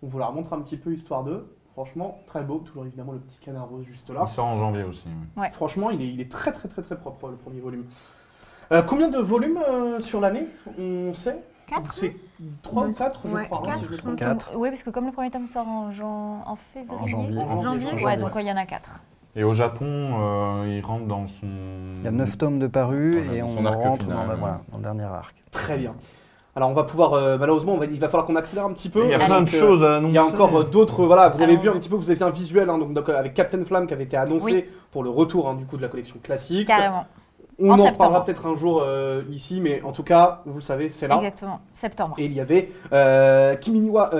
On vous la remontre un petit peu histoire d'eux. Franchement, très beau. Toujours évidemment le petit canard rose juste là. Il sort en janvier aussi. Oui. Ouais. Franchement, il est très très très très propre le premier volume. Combien de volumes sur l'année? On sait 4. C'est 3 ou 4 je crois. 4. Oui, parce que comme le premier tome sort en février. En janvier. Donc il y en a 4. Et au Japon, il rentre dans son... Il y a 9 tomes de parus et on rentre dans le dernier arc. Très bien. Alors on va pouvoir, malheureusement, il va falloir qu'on accélère un petit peu. Il y a plein de choses à annoncer. Il y a encore d'autres, vous avez vu un petit peu, vous avez un visuel donc, avec Captain Flamme qui avait été annoncé pour le retour du coup de la collection classique. Carrément. On en reparlera peut-être un jour ici, mais en tout cas, vous le savez, c'est là. Exactement, septembre. Et il y avait Kimi ni wa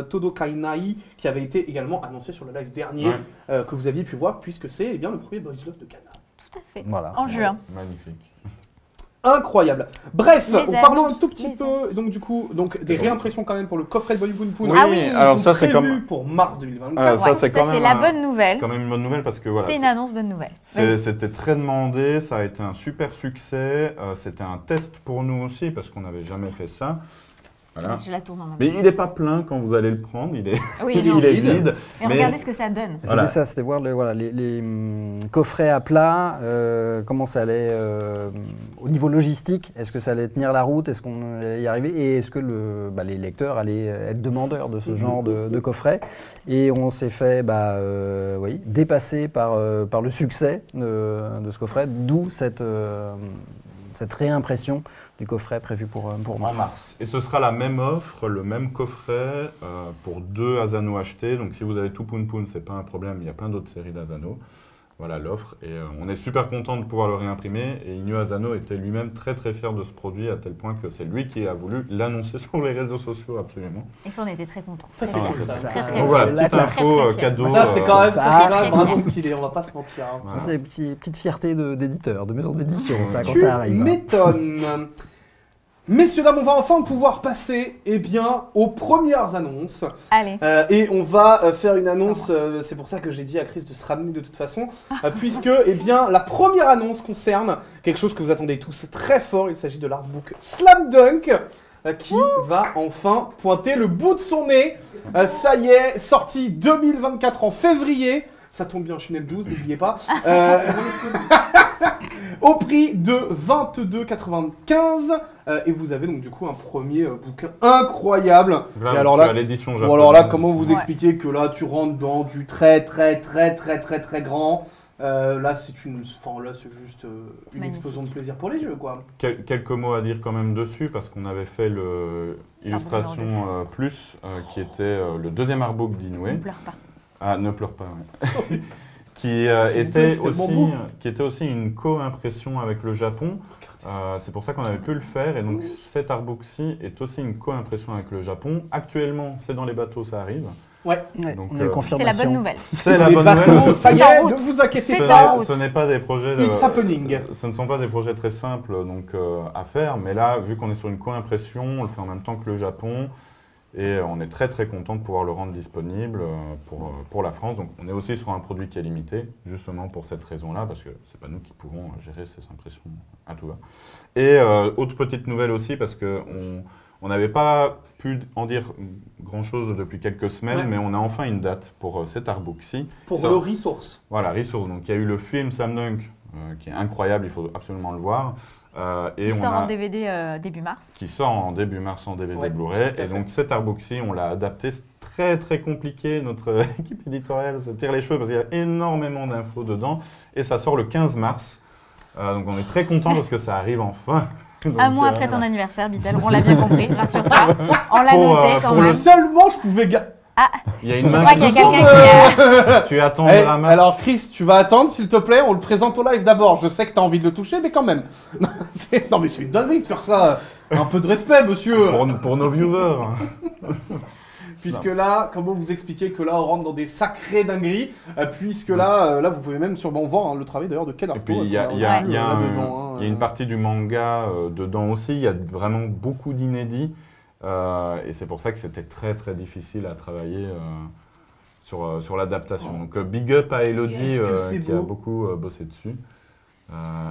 Todokai Nai qui avait été également annoncé sur le live dernier, que vous aviez pu voir, puisque c'est le premier Boys Love de Cana. Tout à fait, voilà. En juin. Magnifique. Incroyable. Bref, parlons un tout petit peu des réimpressions quand même pour le coffret de Bolly Boon Poon. Oui, alors ça c'est comme pour mars 2024. Ça c'est la bonne nouvelle. C'est quand même une bonne nouvelle parce que c'est une annonce bonne nouvelle. C'était très demandé, ça a été un super succès. C'était un test pour nous aussi parce qu'on n'avait jamais fait ça. Voilà. Je la tourne en même temps. Mais il n'est pas plein quand vous allez le prendre, il est vide. Mais regardez ce que ça donne. C'était ça, c'était voir les coffrets à plat, comment ça allait, au niveau logistique, est-ce que ça allait tenir la route, est-ce qu'on allait y arriver et est-ce que les lecteurs allaient être demandeurs de ce genre de coffret. Et on s'est fait dépasser par le succès de ce coffret, d'où cette cette réimpression du coffret prévu pour mars. Et ce sera la même offre, le même coffret pour 2 Asano achetés. Donc si vous avez tout Poun Poun, c'est pas un problème, il y a plein d'autres séries d'Asano. Voilà l'offre. Et on est super content de pouvoir le réimprimer. Et Inu Asano était lui-même très très fier de ce produit à tel point que c'est lui qui a voulu l'annoncer sur les réseaux sociaux absolument. Et ça, on était très contents. Très Très Donc voilà, petite info, cadeau. Ça, c'est quand même très vraiment stylé, on va pas se mentir. Hein. Voilà. C'est des petites fiertés d'éditeurs, de maisons d'édition, ça, quand Tu ça arrive. m'étonnes. Messieurs, dames, on va enfin pouvoir passer aux premières annonces. Allez. Et on va faire une annonce, c'est pour ça que j'ai dit à Chris de se ramener de toute façon, puisque la première annonce concerne quelque chose que vous attendez tous très fort, il s'agit de l'artbook Slam Dunk, qui va enfin pointer le bout de son nez. Ça y est, sorti 2024 en février. Ça tombe bien, je suis né le 12, n'oubliez pas. Au prix de 22,95 et vous avez donc du coup un premier bouquin incroyable. Là, et alors là, l'édition bon, japonaise. alors là, comment vous expliquer que là tu rentres dans du très grand. Là c'est juste une explosion de plaisir pour les yeux quoi. Quelques mots à dire quand même dessus parce qu'on avait fait l'illustration plus qui était le deuxième artbook d'Inoue. Ne pleure pas. Ah, ne pleure pas, ouais. qui était aussi une co-impression avec le Japon. C'est pour ça qu'on avait pu le faire. Et donc cet artbook-ci est aussi une co-impression avec le Japon. Actuellement, c'est dans les bateaux, ça arrive. Ouais. Donc, c'est la bonne nouvelle. C'est la bonne nouvelle. Ça y est, ne vous inquiétez pas. Ce n'est pas des projets. It's happening. Ce ne sont pas des projets très simples à faire. Mais là, vu qu'on est sur une co-impression, on le fait en même temps que le Japon. Et on est très content de pouvoir le rendre disponible pour la France. Donc on est aussi sur un produit qui est limité, justement pour cette raison-là, parce que c'est pas nous qui pouvons gérer ces impressions à tout va. Et autre petite nouvelle aussi, parce qu'on n'avait pas pu en dire grand-chose depuis quelques semaines, mais on a enfin une date pour cet artbook-ci. Pour le Resource. Voilà, Resource. Donc il y a eu le film Slam Dunk, qui est incroyable, il faut absolument le voir. Qui sort en DVD début mars. Qui sort en début mars en DVD Blu-ray. Et donc cet artbook-ci, on l'a adapté. C'est très compliqué. Notre équipe éditoriale se tire les cheveux parce qu'il y a énormément d'infos dedans. Et ça sort le 15 mars. Donc on est très content parce que ça arrive enfin. Donc, un mois après ton anniversaire, Bitel. On l'a bien compris, rassure-toi. On l'a noté quand même. Seulement, je pouvais... Il y a une main qui... Tu attendras. Alors Chris, tu vas attendre s'il te plaît, on le présente au live d'abord. Je sais que tu as envie de le toucher, mais quand même. Non mais c'est une dinguerie de faire ça. Un peu de respect, monsieur. Pour nos viewers. Puisque là, comment vous expliquer que là on rentre dans des sacrées dingueries, puisque là vous pouvez même sûrement voir le travail d'ailleurs de Ken Arto. Et puis il y a une partie du manga dedans aussi, il y a vraiment beaucoup d'inédits. Et c'est pour ça que c'était très difficile à travailler sur l'adaptation. Donc big up à Elodie qui a beaucoup bossé dessus.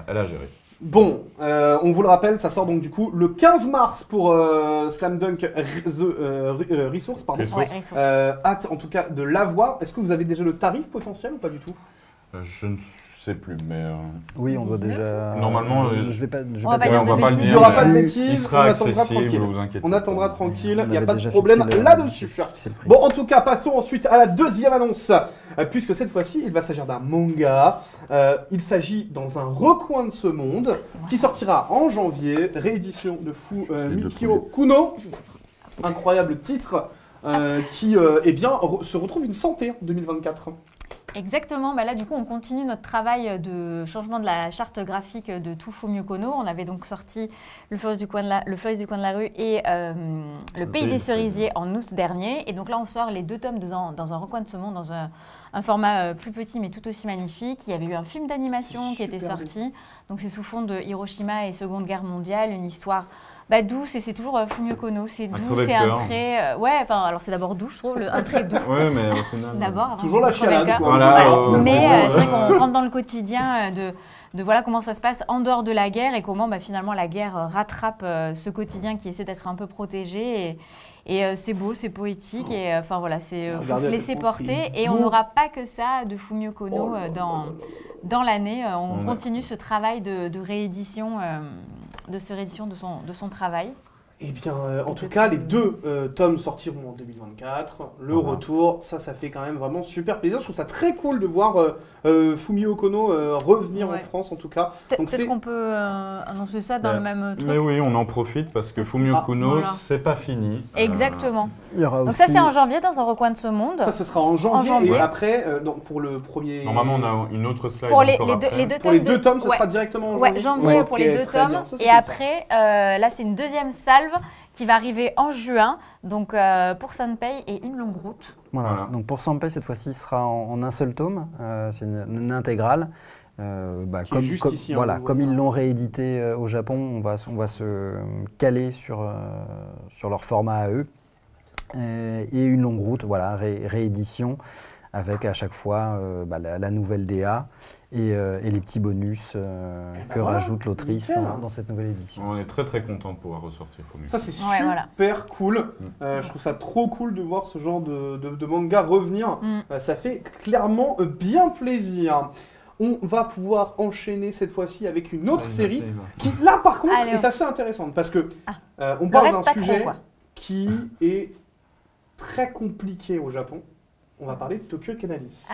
Elle a géré. Bon, on vous le rappelle, ça sort donc du coup le 15 mars pour Slam Dunk Resource. Pardon. Hâte en tout cas de l'avoir. Est-ce que vous avez déjà le tarif potentiel ou pas du tout? Je ne sais plus, mais... Oui, on doit déjà... Normalement, je vais pas le dire. Il n'y aura pas de bêtises, il sera accessible, vous inquiétez pas. On attendra tranquille, il n'y a pas de problème là-dessus. Bon, en tout cas, passons ensuite à la deuxième annonce, puisque cette fois-ci, il va s'agir d'un manga. Il s'agit dans un recoin de ce monde, qui sortira en janvier, réédition de Mikio Kuno. Incroyable titre, qui se retrouve une santé en 2024. Exactement, là du coup on continue notre travail de changement de la charte graphique de tout Fumio Kono. On avait donc sorti le Fleuriste du coin de la rue et le Pays des cerisiers en août dernier. Et donc là on sort les 2 tomes dans un recoin de ce monde, dans un format plus petit mais tout aussi magnifique. Il y avait eu un film d'animation qui était sorti. Donc c'est sous fond de Hiroshima et Seconde Guerre mondiale, une histoire... douce, et c'est toujours Fumio Kono, c'est doux, c'est un trait... alors c'est d'abord doux, je trouve, un trait doux. Ouais, mais au final... D'abord, toujours la chialade, quoi. Voilà, mais c'est vrai qu'on rentre dans le quotidien de voilà comment ça se passe en dehors de la guerre et comment finalement la guerre rattrape ce quotidien qui essaie d'être un peu protégé. Et c'est beau, c'est poétique, et voilà, faut se laisser porter. Et on n'aura pas que ça de Fumio Kono dans l'année. On continue ce travail de réédition, de son travail. Eh bien, en tout cas, les 2 tomes sortiront en 2024. Le retour, ça fait quand même vraiment super plaisir. Je trouve ça très cool de voir Fumio Kono revenir en France, en tout cas. Peut-être qu'on peut annoncer ça dans le même truc. Mais oui, on en profite parce que Fumio Kono, c'est pas fini. Exactement. Il y aura donc aussi... ça, c'est en janvier dans un recoin de ce monde. Ça, ce sera en janvier. Et après, donc, pour le premier... Normalement, on a une autre slide pour les deux tomes, ce sera directement en janvier. Janvier pour les 2 tomes. Et après, là, c'est une deuxième salve qui va arriver en juin, donc pour Sanpei et une longue route. Voilà. Donc pour Sanpei, cette fois-ci, sera en un seul tome, c'est une intégrale. Comme ils l'ont réédité au Japon, on va se caler sur leur format à eux. Et une longue route, voilà, réédition, avec à chaque fois la nouvelle DA. Et les petits bonus que rajoute l'autrice dans cette nouvelle édition. On est très très content de pouvoir ressortir Fumio. Ça c'est super cool. Je trouve ça trop cool de voir ce genre de manga revenir. Ça fait clairement bien plaisir. On va pouvoir enchaîner cette fois-ci avec une autre série qui là par contre est assez intéressante parce que on parle d'un sujet qui est très compliqué au Japon. On va parler de Tokyo Cannabis.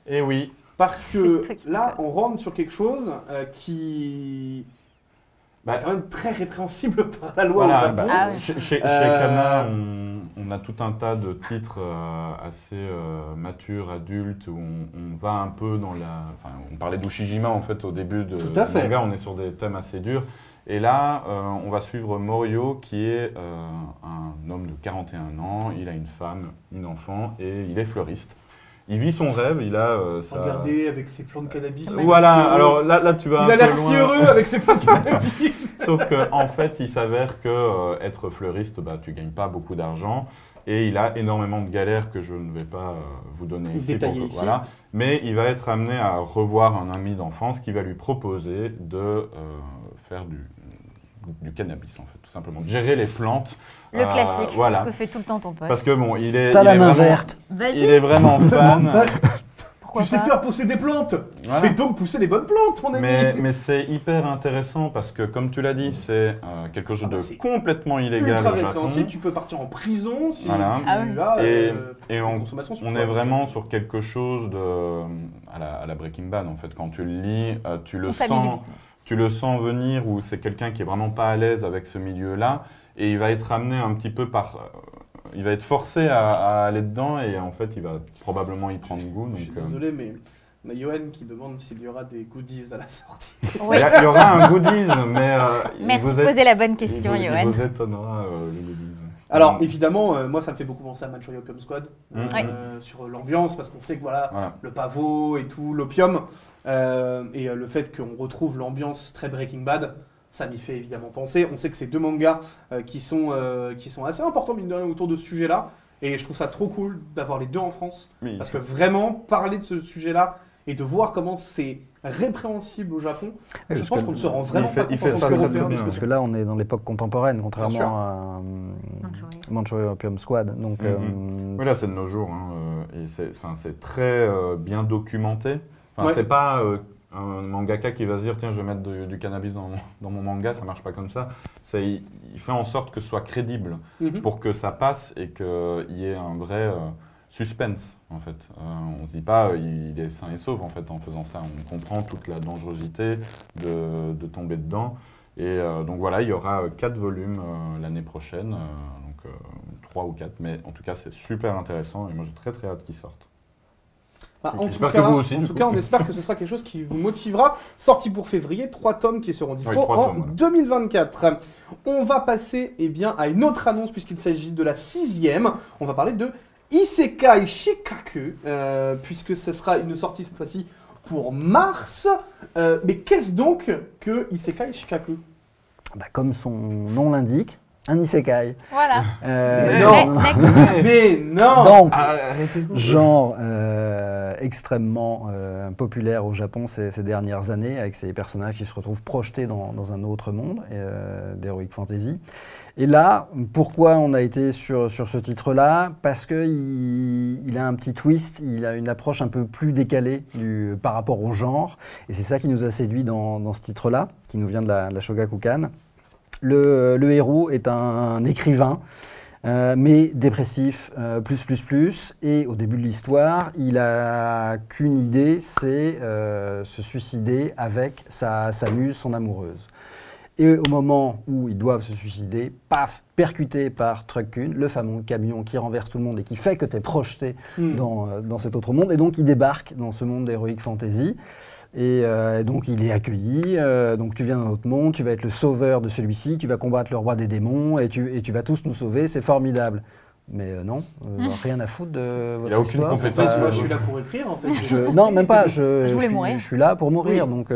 Et oui. Parce que là, on rentre sur quelque chose qui est quand même très répréhensible par la loi au Japon. Chez Kana, on a tout un tas de titres assez matures, adultes, où on va un peu dans la... Enfin, on parlait d'Ushijima en fait au début de manga, on est sur des thèmes assez durs. Et là, on va suivre Morio, qui est un homme de 41 ans, il a une femme, une enfant, et il est fleuriste. Il vit son rêve, il a Regardez, avec ses plants de cannabis. Voilà, alors là tu vas un peu loin. Il a l'air si heureux avec ses plants de cannabis. Sauf qu'en fait, il s'avère que être fleuriste, tu gagnes pas beaucoup d'argent. Et il a énormément de galères que je ne vais pas vous donner ici. Voilà. Mais il va être amené à revoir un ami d'enfance qui va lui proposer de faire du cannabis, en fait, tout simplement. De gérer les plantes. Le classique, ce que fait tout le temps ton pote. Parce que bon, il est vraiment fan. Tu sais faire pousser des plantes. Fais donc pousser les bonnes plantes, mon ami. Mais c'est hyper intéressant parce que, comme tu l'as dit, c'est quelque chose de complètement illégal au Japon. Tu peux partir en prison si tu as consommation. On est vraiment sur quelque chose à la Breaking Bad, en fait. Quand tu le lis, tu le sens venir, ou c'est quelqu'un qui est vraiment pas à l'aise avec ce milieu-là, et il va être amené un petit peu il va être forcé à aller dedans, et en fait, il va probablement y prendre goût. Donc, je suis désolé, mais on a Yoann qui demande s'il y aura des goodies à la sortie. Oui. Il y aura un goodies, mais... Merci de poser la bonne question, Yoann. Il vous étonnera, le goodies. Alors, évidemment, moi, ça me fait beaucoup penser à Manchuria Opium Squad, sur l'ambiance, parce qu'on sait que le pavot et tout, l'opium, et le fait qu'on retrouve l'ambiance très Breaking Bad, ça m'y fait évidemment penser. On sait que c'est 2 mangas qui sont assez importants, mine de rien, autour de ce sujet-là. Et je trouve ça trop cool d'avoir les 2 en France. Parce que vraiment, parler de ce sujet-là et de voir comment c'est répréhensible au Japon, je pense qu'on ne se rend vraiment pas compte. Il fait ça très bien. Parce que là, on est dans l'époque contemporaine, contrairement à Manchuria Opium Squad. Donc, oui, là, c'est de nos jours. Et c'est très bien documenté. C'est pas... un mangaka qui va se dire, tiens, je vais mettre du cannabis dans mon manga, ça marche pas comme ça. Il fait en sorte que ce soit crédible pour que ça passe et qu'il y ait un vrai suspense, en fait. On se dit pas, il est sain et sauf, en fait, en faisant ça. On comprend toute la dangerosité de tomber dedans. Et donc voilà, il y aura 4 volumes l'année prochaine, donc 3 ou 4. Mais en tout cas, c'est super intéressant et moi, j'ai très très hâte qu'ils sortent. En tout cas, on espère que ce sera quelque chose qui vous motivera. Sorti pour février, 3 tomes qui seront disponibles en 2024. On va passer à une autre annonce puisqu'il s'agit de la 6e. On va parler de Isekai Shikaku, puisque ce sera une sortie cette fois-ci pour mars. Mais qu'est-ce donc que Isekai Shikaku ? Comme son nom l'indique, un isekai. Voilà. Mais non. Donc, genre extrêmement populaire au Japon ces dernières années, avec ces personnages qui se retrouvent projetés dans un autre monde d'Heroic Fantasy. Et là, pourquoi on a été sur ce titre-là ? Parce qu'il a un petit twist, il a une approche un peu plus décalée par rapport au genre. Et c'est ça qui nous a séduit dans ce titre-là, qui nous vient de la Shogakukan. Le héros est un écrivain, mais dépressif, plus. Et au début de l'histoire, il a qu'une idée, c'est se suicider avec sa muse, son amoureuse. Et au moment où ils doivent se suicider, paf, percuté par Truck-Kun, le fameux camion qui renverse tout le monde et qui fait que tu es projeté dans cet autre monde. Et donc, il débarque dans ce monde d'Heroic Fantasy. Et donc, il est accueilli. Donc, tu viens d'un autre monde, tu vas être le sauveur de celui-ci, tu vas combattre le roi des démons et tu vas tous nous sauver. C'est formidable. Mais non, rien à foutre de votre histoire. Il n'a aucune compétence. Moi, je suis là pour écrire, en fait. Non, même pas. Je suis là pour mourir. Oui. Donc...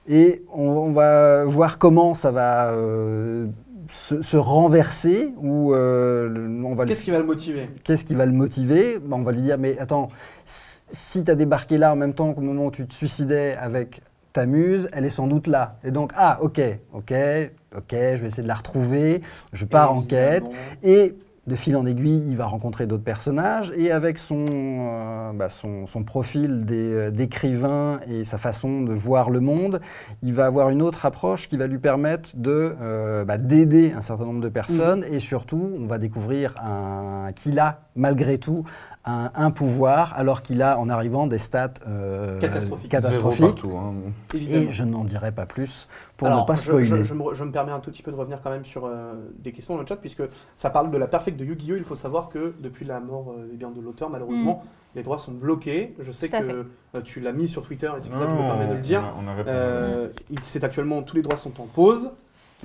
Et on va voir comment ça va se renverser. Qu'est-ce qui va le motiver? Qu'est-ce qui va le motiver? On va lui dire, mais attends, si tu as débarqué là en même temps qu'au moment où tu te suicidais avec ta muse, elle est sans doute là. Et donc, ok, je vais essayer de la retrouver, je pars en quête. Et de fil en aiguille, il va rencontrer d'autres personnages et avec son profil d'écrivain et sa façon de voir le monde, il va avoir une autre approche qui va lui permettre d'aider un certain nombre de personnes et surtout, on va découvrir qu'il a malgré tout un pouvoir alors qu'il a en arrivant des stats catastrophiques. Partout, hein. Et je n'en dirai pas plus pour ne pas spoiler. Je me permets un tout petit peu de revenir quand même sur des questions dans le chat puisque ça parle de la perfect de Yu-Gi-Oh! Il faut savoir que depuis la mort de l'auteur, malheureusement, les droits sont bloqués. Je sais que tu l'as mis sur Twitter et c'est pour ça que je me permets de le dire. C'est actuellement, tous les droits sont en pause.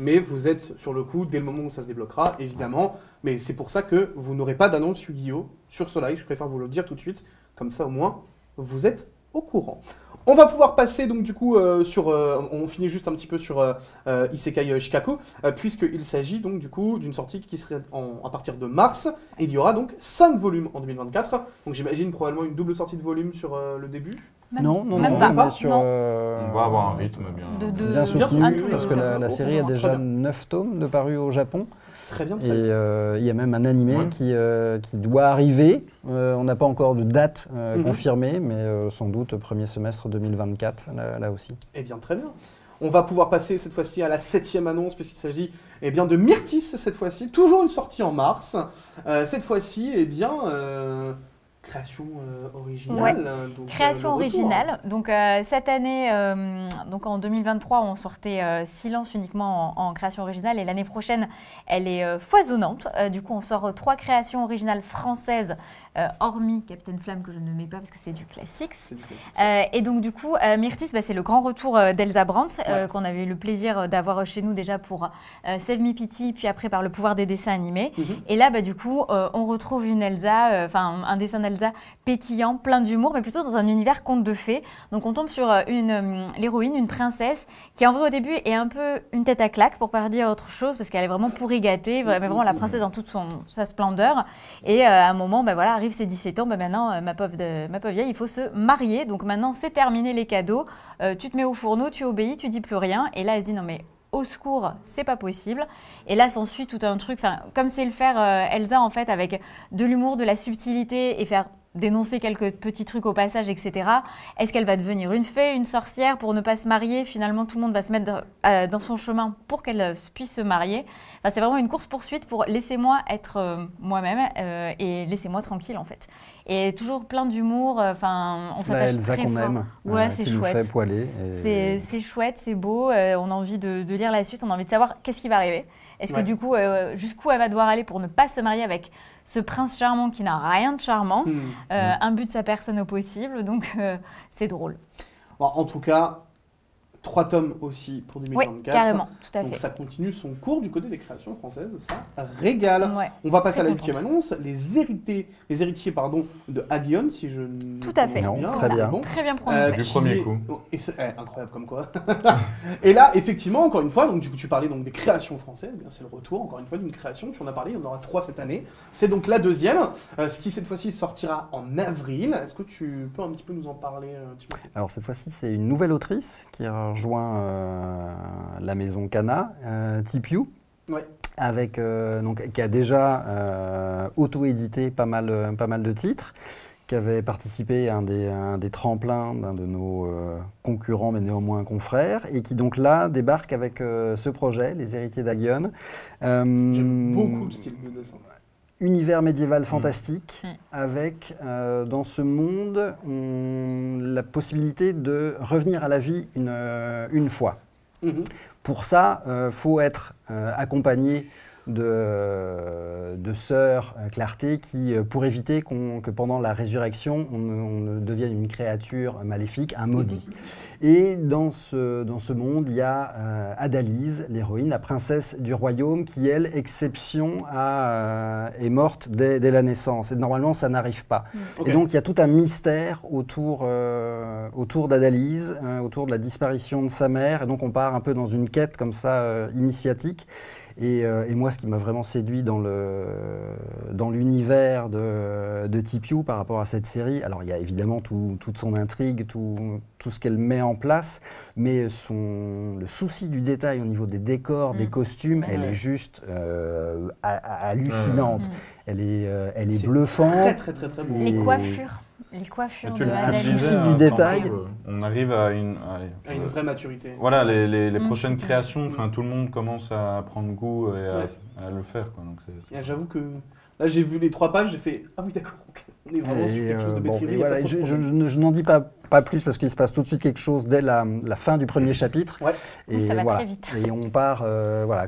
Mais vous êtes sur le coup dès le moment où ça se débloquera, évidemment. Mais c'est pour ça que vous n'aurez pas d'annonce Yu-Gi-Oh! Sur ce live. Je préfère vous le dire tout de suite. Comme ça, au moins, vous êtes au courant. On va pouvoir passer donc du coup on finit juste un petit peu sur Isekai Shikaku, puisqu'il s'agit donc du coup d'une sortie qui serait à partir de mars, et il y aura donc 5 volumes en 2024. Donc j'imagine probablement une double sortie de volume sur le début. Non, on va avoir un rythme bien soutenu, parce que la série a déjà 9 tomes de parus au Japon. Très bien. Et il y a même un animé qui doit arriver. On n'a pas encore de date confirmée, mais sans doute premier semestre 2024, là aussi. Eh bien, très bien. On va pouvoir passer cette fois-ci à la 7e annonce, puisqu'il s'agit de Myrtis cette fois-ci. Toujours une sortie en mars. Cette fois-ci, création originale. Donc, création originale. Donc cette année, donc en 2023, on sortait Silence uniquement en création originale et l'année prochaine, elle est foisonnante. Du coup, on sort 3 créations originales françaises, hormis Captain Flamme que je ne mets pas parce que c'est du classique. Et donc du coup, Myrtis, c'est le grand retour d'Elsa Brands qu'on avait eu le plaisir d'avoir chez nous déjà pour Save Me Pity, puis après par le pouvoir des dessins animés. Et là, du coup, on retrouve une Elsa, un dessin d'Elsa pétillant, plein d'humour, mais plutôt dans un univers conte de fées. Donc on tombe sur l'héroïne, une princesse, qui en vrai au début est un peu une tête à claque, pour pas dire autre chose, parce qu'elle est vraiment pourri gâtée, vraiment la princesse dans toute sa splendeur. Et à un moment, arrive ses 17 ans, maintenant, ma pauvre vieille, il faut se marier. Donc maintenant, c'est terminé les cadeaux, tu te mets au fourneau, tu obéis, tu dis plus rien. Et là, elle se dit non mais au secours, c'est pas possible. Et là s'ensuit tout un truc, comme c'est le faire Elsa en fait, avec de l'humour, de la subtilité et faire dénoncer quelques petits trucs au passage, etc. Est-ce qu'elle va devenir une fée, une sorcière pour ne pas se marier? Finalement, tout le monde va se mettre dans son chemin pour qu'elle puisse se marier. C'est vraiment une course-poursuite pour laissez-moi être moi-même et laissez-moi tranquille en fait. Et toujours plein d'humour, on s'attache Elsa très qu'on fort. aime, Ouais, c'est qui nous chouette. fait poiler. C'est chouette, c'est beau, on a envie de lire la suite, on a envie de savoir qu'est-ce qui va arriver. Est-ce que du coup, jusqu'où elle va devoir aller pour ne pas se marier avec ce prince charmant qui n'a rien de charmant, un but de sa personne au possible, donc c'est drôle. Bon, en tout cas, 3 tomes aussi pour 2024. Oui, carrément, tout à fait. Donc ça continue son cours du côté des créations françaises, ça régale. Ouais, on va passer à la 8e annonce, les héritiers de Agion, si je ne tout à fait. Non, bien. Très bien. Très bien prononcé. Du premier coup. Incroyable comme quoi. Et là, effectivement, encore une fois, donc, du coup, tu parlais donc, des créations françaises, c'est le retour, encore une fois, d'une création, tu en as parlé, il y en aura 3 cette année. C'est donc la 2e, ce qui cette fois-ci sortira en avril. Est-ce que tu peux un petit peu nous en parler un petit peu? Alors cette fois-ci, c'est une nouvelle autrice qui a rejoint la maison Kana, Tipiu, qui a déjà auto-édité pas mal de titres, qui avait participé à un des tremplins d'un de nos concurrents, mais néanmoins confrères, et qui donc là débarque avec ce projet, Les Héritiers d'Agion. J'aime beaucoup le style de dessin. Univers médiéval fantastique, avec dans ce monde la possibilité de revenir à la vie une fois. Pour ça, il faut être accompagné de sœurs Clarté qui, pour éviter que pendant la résurrection, on ne devienne une créature maléfique, un maudit. Et dans ce monde, il y a Adalise, l'héroïne, la princesse du royaume, qui, elle, exception, est morte dès la naissance. Et normalement, ça n'arrive pas. Et donc, il y a tout un mystère autour d'Adalise, autour de la disparition de sa mère. Et donc, on part un peu dans une quête comme ça, initiatique. Et moi, ce qui m'a vraiment séduit dans l'univers de TPU par rapport à cette série, alors il y a évidemment toute son intrigue, tout ce qu'elle met en place, mais le souci du détail au niveau des décors, des costumes, elle est juste hallucinante. Elle est bluffante. Très beau. Les coiffures de un souci du détail. On arrive à une vraie maturité. Voilà, les prochaines créations, tout le monde commence à prendre goût et à le faire. Quoi. J'avoue que là, j'ai vu les 3 pages, j'ai fait « Ah oui, d'accord, on est vraiment sur quelque chose de maîtrisé. » Voilà, je n'en dis pas plus parce qu'il se passe tout de suite quelque chose dès la fin du premier chapitre. Et ça va très vite. Et on part,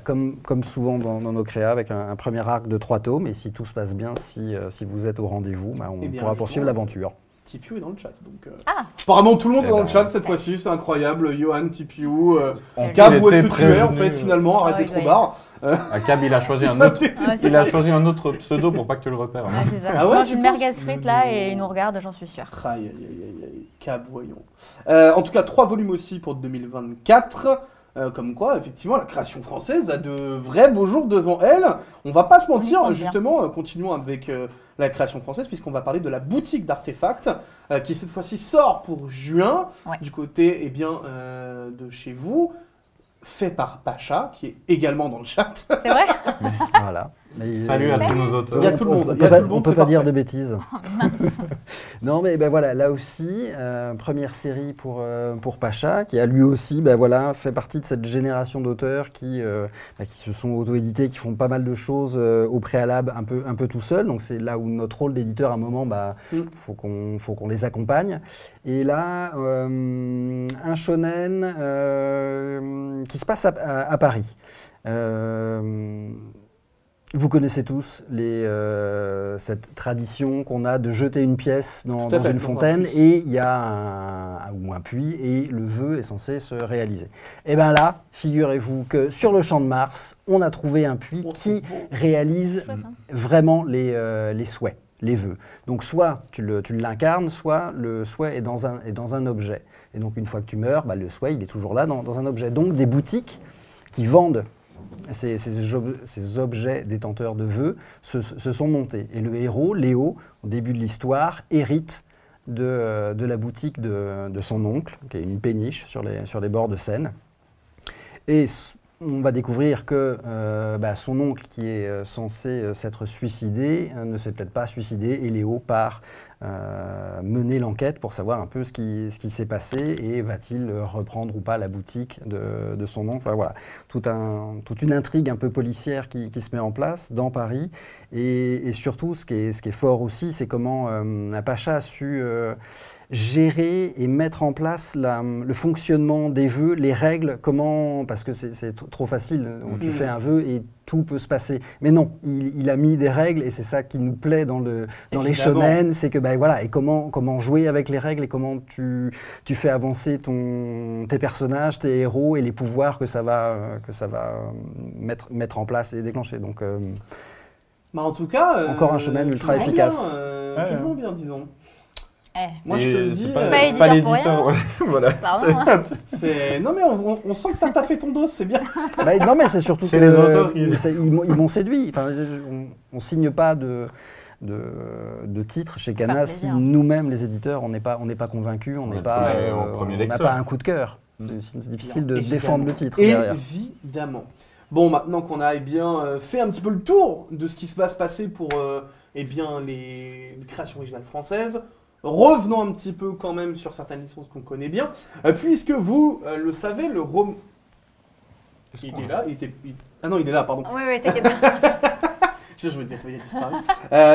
comme souvent dans nos créas, avec un premier arc de 3 tomes. Et si tout se passe bien, si vous êtes au rendez-vous, on pourra poursuivre l'aventure. TPU est dans le chat, donc apparemment tout le monde est dans le chat cette fois-ci, c'est incroyable. Johan, TPU, Cab, où est-ce que tu es en fait finalement? Arrête d'être trop barre. Cab, il a choisi un autre. Il a choisi un autre pseudo pour pas que tu le repères. C'est ça. Il mange une merguez frite là et il nous regarde, j'en suis sûre. Aïe, Cab, voyons. En tout cas, 3 volumes aussi pour 2024. Comme quoi, effectivement, la création française a de vrais beaux jours devant elle. On va pas se mentir, justement, continuons avec la création française, puisqu'on va parler de la boutique d'artefacts, qui cette fois-ci sort pour juin, du côté de chez vous, fait par Pacha, qui est également dans le chat. C'est vrai. Voilà. Salut à tous nos auteurs. Il y a tout le monde. On ne peut pas dire de bêtises. Non, mais voilà, là aussi, première série pour Pacha, qui a lui aussi fait partie de cette génération d'auteurs qui se sont auto-édités, qui font pas mal de choses au préalable un peu tout seul. Donc c'est là où notre rôle d'éditeur, à un moment, faut qu'on les accompagne. Et là, un shonen qui se passe à Paris. Vous connaissez tous cette tradition qu'on a de jeter une pièce dans une fontaine et il y a un puits et le vœu est censé se réaliser. Et bien là, figurez-vous que sur le Champ de Mars, on a trouvé un puits qui réalise vraiment les souhaits, les vœux. Donc soit tu l'incarnes, soit le souhait est dans un objet. Et donc une fois que tu meurs, le souhait il est toujours là dans un objet. Donc des boutiques qui vendent ces objets détenteurs de vœux se sont montés. Et le héros, Léo, au début de l'histoire, hérite de la boutique de son oncle, qui est une péniche sur les bords de Seine. Et on va découvrir que son oncle, qui est censé s'être suicidé, ne s'est peut-être pas suicidé, et Léo part mener l'enquête pour savoir un peu ce qui s'est passé et va-t-il reprendre ou pas la boutique de son oncle. Enfin, voilà, toute une intrigue un peu policière qui se met en place dans Paris. Et surtout, ce qui est fort aussi, c'est comment Pacha a su gérer et mettre en place le fonctionnement des vœux, les règles, parce que c'est trop facile, tu fais un vœu et tout peut se passer. Mais non, il a mis des règles et c'est ça qui nous plaît dans les shonen, c'est que et comment jouer avec les règles et comment tu fais avancer tes personnages, tes héros et les pouvoirs que ça va mettre en place et déclencher. Donc, en tout cas, encore un shonen ultra efficace. Tu le vends bien, disons. Moi, je te le dis, c'est pas l'éditeur. Voilà. Pardon, non, mais on sent que t'as taffé ton dos, c'est bien. Non, mais c'est surtout que les auteurs ils m'ont séduit. Enfin, on signe pas de titres chez Kana si nous-mêmes, les éditeurs, on n'est pas convaincus, on n'a pas un coup de cœur. C'est difficile de défendre le titre. Évidemment. Bon, maintenant qu'on a fait un petit peu le tour de ce qui va se passer pour eh bien, les créations originales françaises. Revenons un petit peu quand même sur certaines licences qu'on connaît bien, puisque vous le savez, le roman... Il était là, Ah non, il est là, pardon. Oui, t'inquiète pas. Je me dis, il a disparu.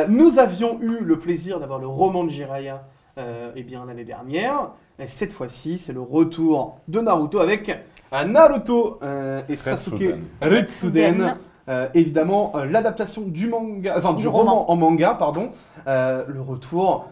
Nous avions eu le plaisir d'avoir le roman de Jiraiya l'année dernière. Et cette fois-ci, c'est le retour de Naruto avec Naruto et Sasuke Retsuden. Évidemment, l'adaptation du manga, du roman en manga, pardon. Le retour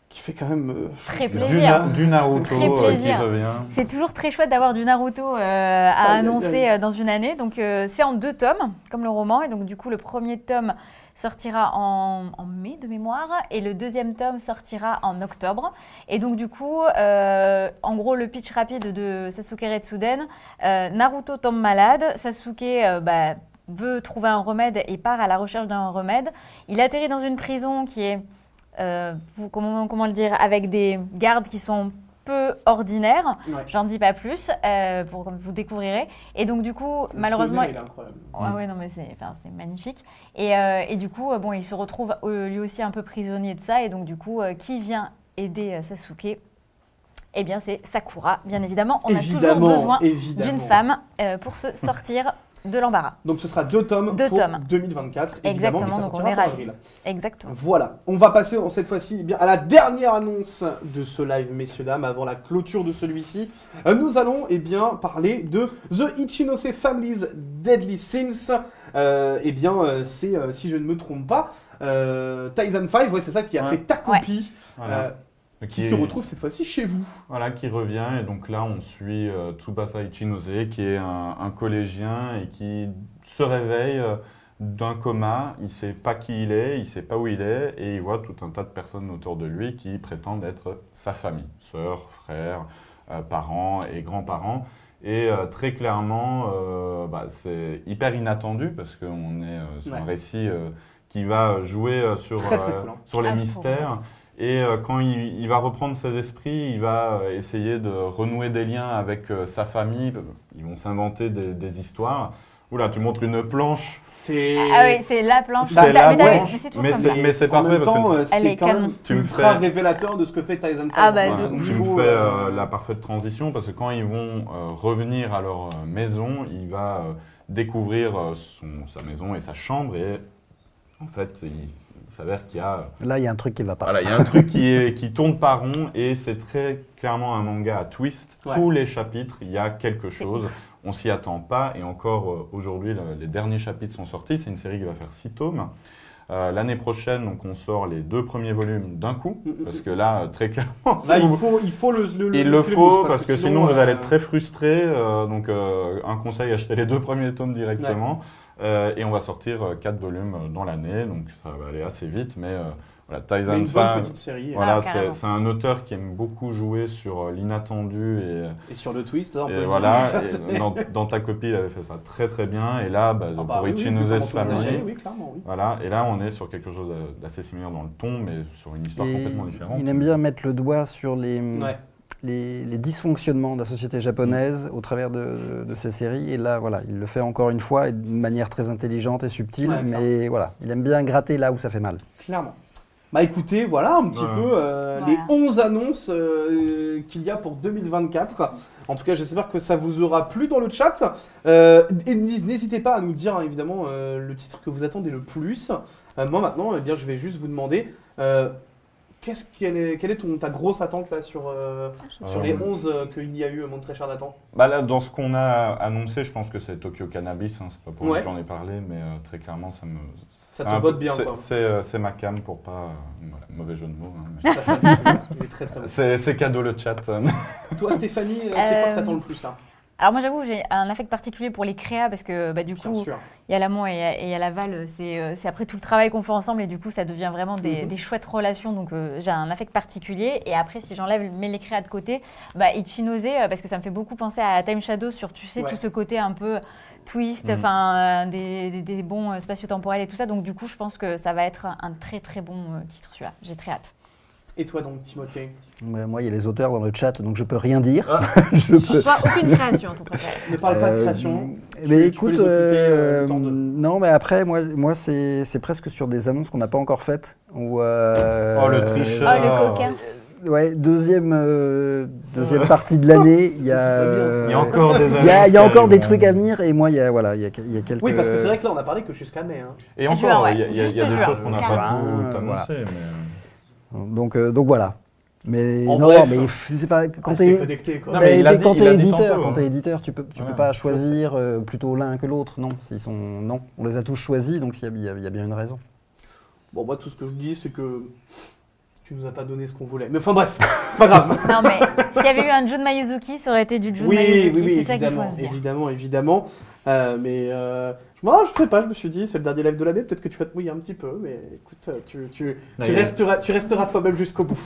qui fait quand même très plaisir. Du Naruto qui revient. C'est toujours très chouette d'avoir du Naruto à annoncer dans une année. Donc c'est en 2 tomes, comme le roman. Et donc du coup, le premier tome sortira en mai de mémoire et le deuxième tome sortira en octobre. Et donc du coup, en gros, le pitch rapide de Sasuke Retsuden, Naruto tombe malade, Sasuke veut trouver un remède et part à la recherche d'un remède. Il atterrit dans une prison qui est, comment le dire, avec des gardes qui sont peu ordinaires. Ouais. J'en dis pas plus, comme vous découvrirez. Et donc du coup, malheureusement, il est incroyable. Ouais, non mais c'est magnifique. Et du coup, il se retrouve lui aussi un peu prisonnier de ça. Et donc du coup, qui vient aider Sasuke? Eh bien, c'est Sakura, bien évidemment. On a toujours besoin d'une femme pour se sortir de l'embarras. Donc ce sera 2 tomes pour 2024. Exactement, évidemment, donc on est ravis. Exactement. Voilà, on va passer cette fois-ci à la dernière annonce de ce live, messieurs, dames, avant la clôture de celui-ci. Nous allons parler de The Ichinose Family's Deadly Sins. C'est, si je ne me trompe pas, Taizan 5, c'est ça qui a fait ta copie. Voilà. Qui se retrouve cette fois-ci chez vous. Voilà, qui revient. Et donc là, on suit Tsubasa Ichinose, qui est un collégien et qui se réveille d'un coma. Il ne sait pas qui il est, il ne sait pas où il est. Et il voit tout un tas de personnes autour de lui qui prétendent être sa famille. Sœurs, frères, parents et grands-parents. Et très clairement, c'est hyper inattendu parce qu'on est sur un récit qui va jouer sur les mystères. Et quand il va reprendre ses esprits, il va essayer de renouer des liens avec sa famille. Ils vont s'inventer des histoires. Oula, tu montres une planche. Ah oui, c'est la planche. C'est la planche, mais c'est parfait parce que c'est quand même ultra révélateur de ce que fait Taizan 5. Tu me fais la parfaite transition parce que quand ils vont revenir à leur maison, il va découvrir sa maison et sa chambre et en fait, il s'avère qu'il y a... Là, il y a un truc qui ne va pas. Voilà, il y a un truc qui tourne pas rond et c'est très clairement un manga à twist. Ouais. Tous les chapitres, il y a quelque chose. On s'y attend pas et encore aujourd'hui, les derniers chapitres sont sortis. C'est une série qui va faire 6 tomes. L'année prochaine, donc, on sort les 2 premiers volumes d'un coup parce que là, très clairement... Là, il faut le faut parce que sinon, vous allez être très frustré. Donc, un conseil, achetez les 2 premiers tomes directement. Ouais. Et on va sortir 4 volumes dans l'année, donc ça va aller assez vite, mais voilà, Taizan 5, voilà, c'est un auteur qui aime beaucoup jouer sur l'inattendu et sur le twist. Et voilà, dans ta copie, il avait fait ça très très bien, et là, pour Ichinose Family, voilà, et là on est sur quelque chose d'assez similaire dans le ton, mais sur une histoire complètement différente. Il aime bien mettre le doigt sur les dysfonctionnements de la société japonaise au travers de ces séries. Et là, voilà, il le fait encore une fois et d'une manière très intelligente et subtile. Mais voilà, il aime bien gratter là où ça fait mal. Clairement. Bah écoutez, voilà un petit peu les 11 annonces qu'il y a pour 2024. En tout cas, j'espère que ça vous aura plu dans le chat. Et n'hésitez pas à nous dire, évidemment, le titre que vous attendez le plus. Moi, maintenant, je vais juste vous demander... quelle est ta grosse attente là sur les 11 qu'il y a eu, mon très cher Nathan? Là, dans ce qu'on a annoncé, je pense que c'est Tokyo Cannabis. C'est pas pour que j'en ai parlé, mais très clairement, ça te botte bien. C'est ma cam pour pas... mauvais jeu de mots. C'est cadeau le chat. Toi, Stéphanie, c'est quoi que t'attends le plus là? Alors moi j'avoue, j'ai un affect particulier pour les créas parce que du coup, il y a l'amont et il y a l'aval, c'est après tout le travail qu'on fait ensemble et du coup ça devient vraiment des chouettes relations, donc j'ai un affect particulier. Et après si j'enlève les créas de côté, Ichinose, parce que ça me fait beaucoup penser à Time Shadow sur tout ce côté un peu twist, des bons spatio-temporels et tout ça, donc du coup je pense que ça va être un très très bon titre celui-là, j'ai très hâte. Et toi donc, Timothée? Moi, il y a les auteurs dans le chat, donc je peux rien dire. Toi, aucune création, ton préféré. Ne parle pas de création. Mais écoute, non, mais après, moi c'est presque sur des annonces qu'on n'a pas encore faites. Oh, le tricheur. Oh, le coquin. Ouais, deuxième partie de l'année, il y a encore des il y a encore des trucs à venir et moi il y a quelques. Oui, parce que c'est vrai que là on a parlé que jusqu'à mai. Hein. Et encore, il y a des choses qu'on n'a pas tout annoncées. Donc voilà. Mais en non, bref, mais c'est pas quand t'es connecté quoi. Non, mais quand t'es éditeur, tantôt, quand t'es éditeur, tu peux pas choisir plutôt l'un que l'autre. Non, on les a tous choisis, donc il y a bien une raison. Bon, moi tout ce que je dis, c'est que tu nous as pas donné ce qu'on voulait. Mais enfin bref, c'est pas grave. Non mais s'il y avait eu un Jun Mayuzuki, ça aurait été du Jun Mayuzuki. Oui, c'est ça qu'il faut se dire. évidemment. Moi, je sais pas, je me suis dit, c'est le dernier live de l'année, peut-être que tu vas te mouiller un petit peu, mais écoute, tu resteras toi-même jusqu'au bout.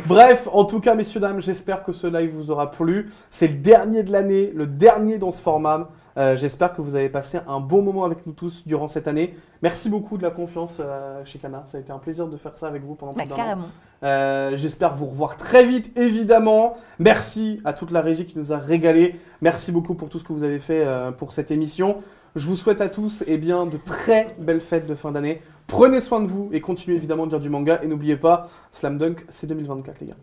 Bref, en tout cas, messieurs, dames, j'espère que ce live vous aura plu. C'est le dernier de l'année, le dernier dans ce format. J'espère que vous avez passé un bon moment avec nous tous durant cette année. Merci beaucoup de la confiance chez Kana. Ça a été un plaisir de faire ça avec vous pendant plus d'un an. Carrément. J'espère vous revoir très vite, évidemment. Merci à toute la régie qui nous a régalé. Merci beaucoup pour tout ce que vous avez fait pour cette émission. Je vous souhaite à tous de très belles fêtes de fin d'année. Prenez soin de vous et continuez évidemment de lire du manga. Et n'oubliez pas, Slam Dunk, c'est 2024, les gars.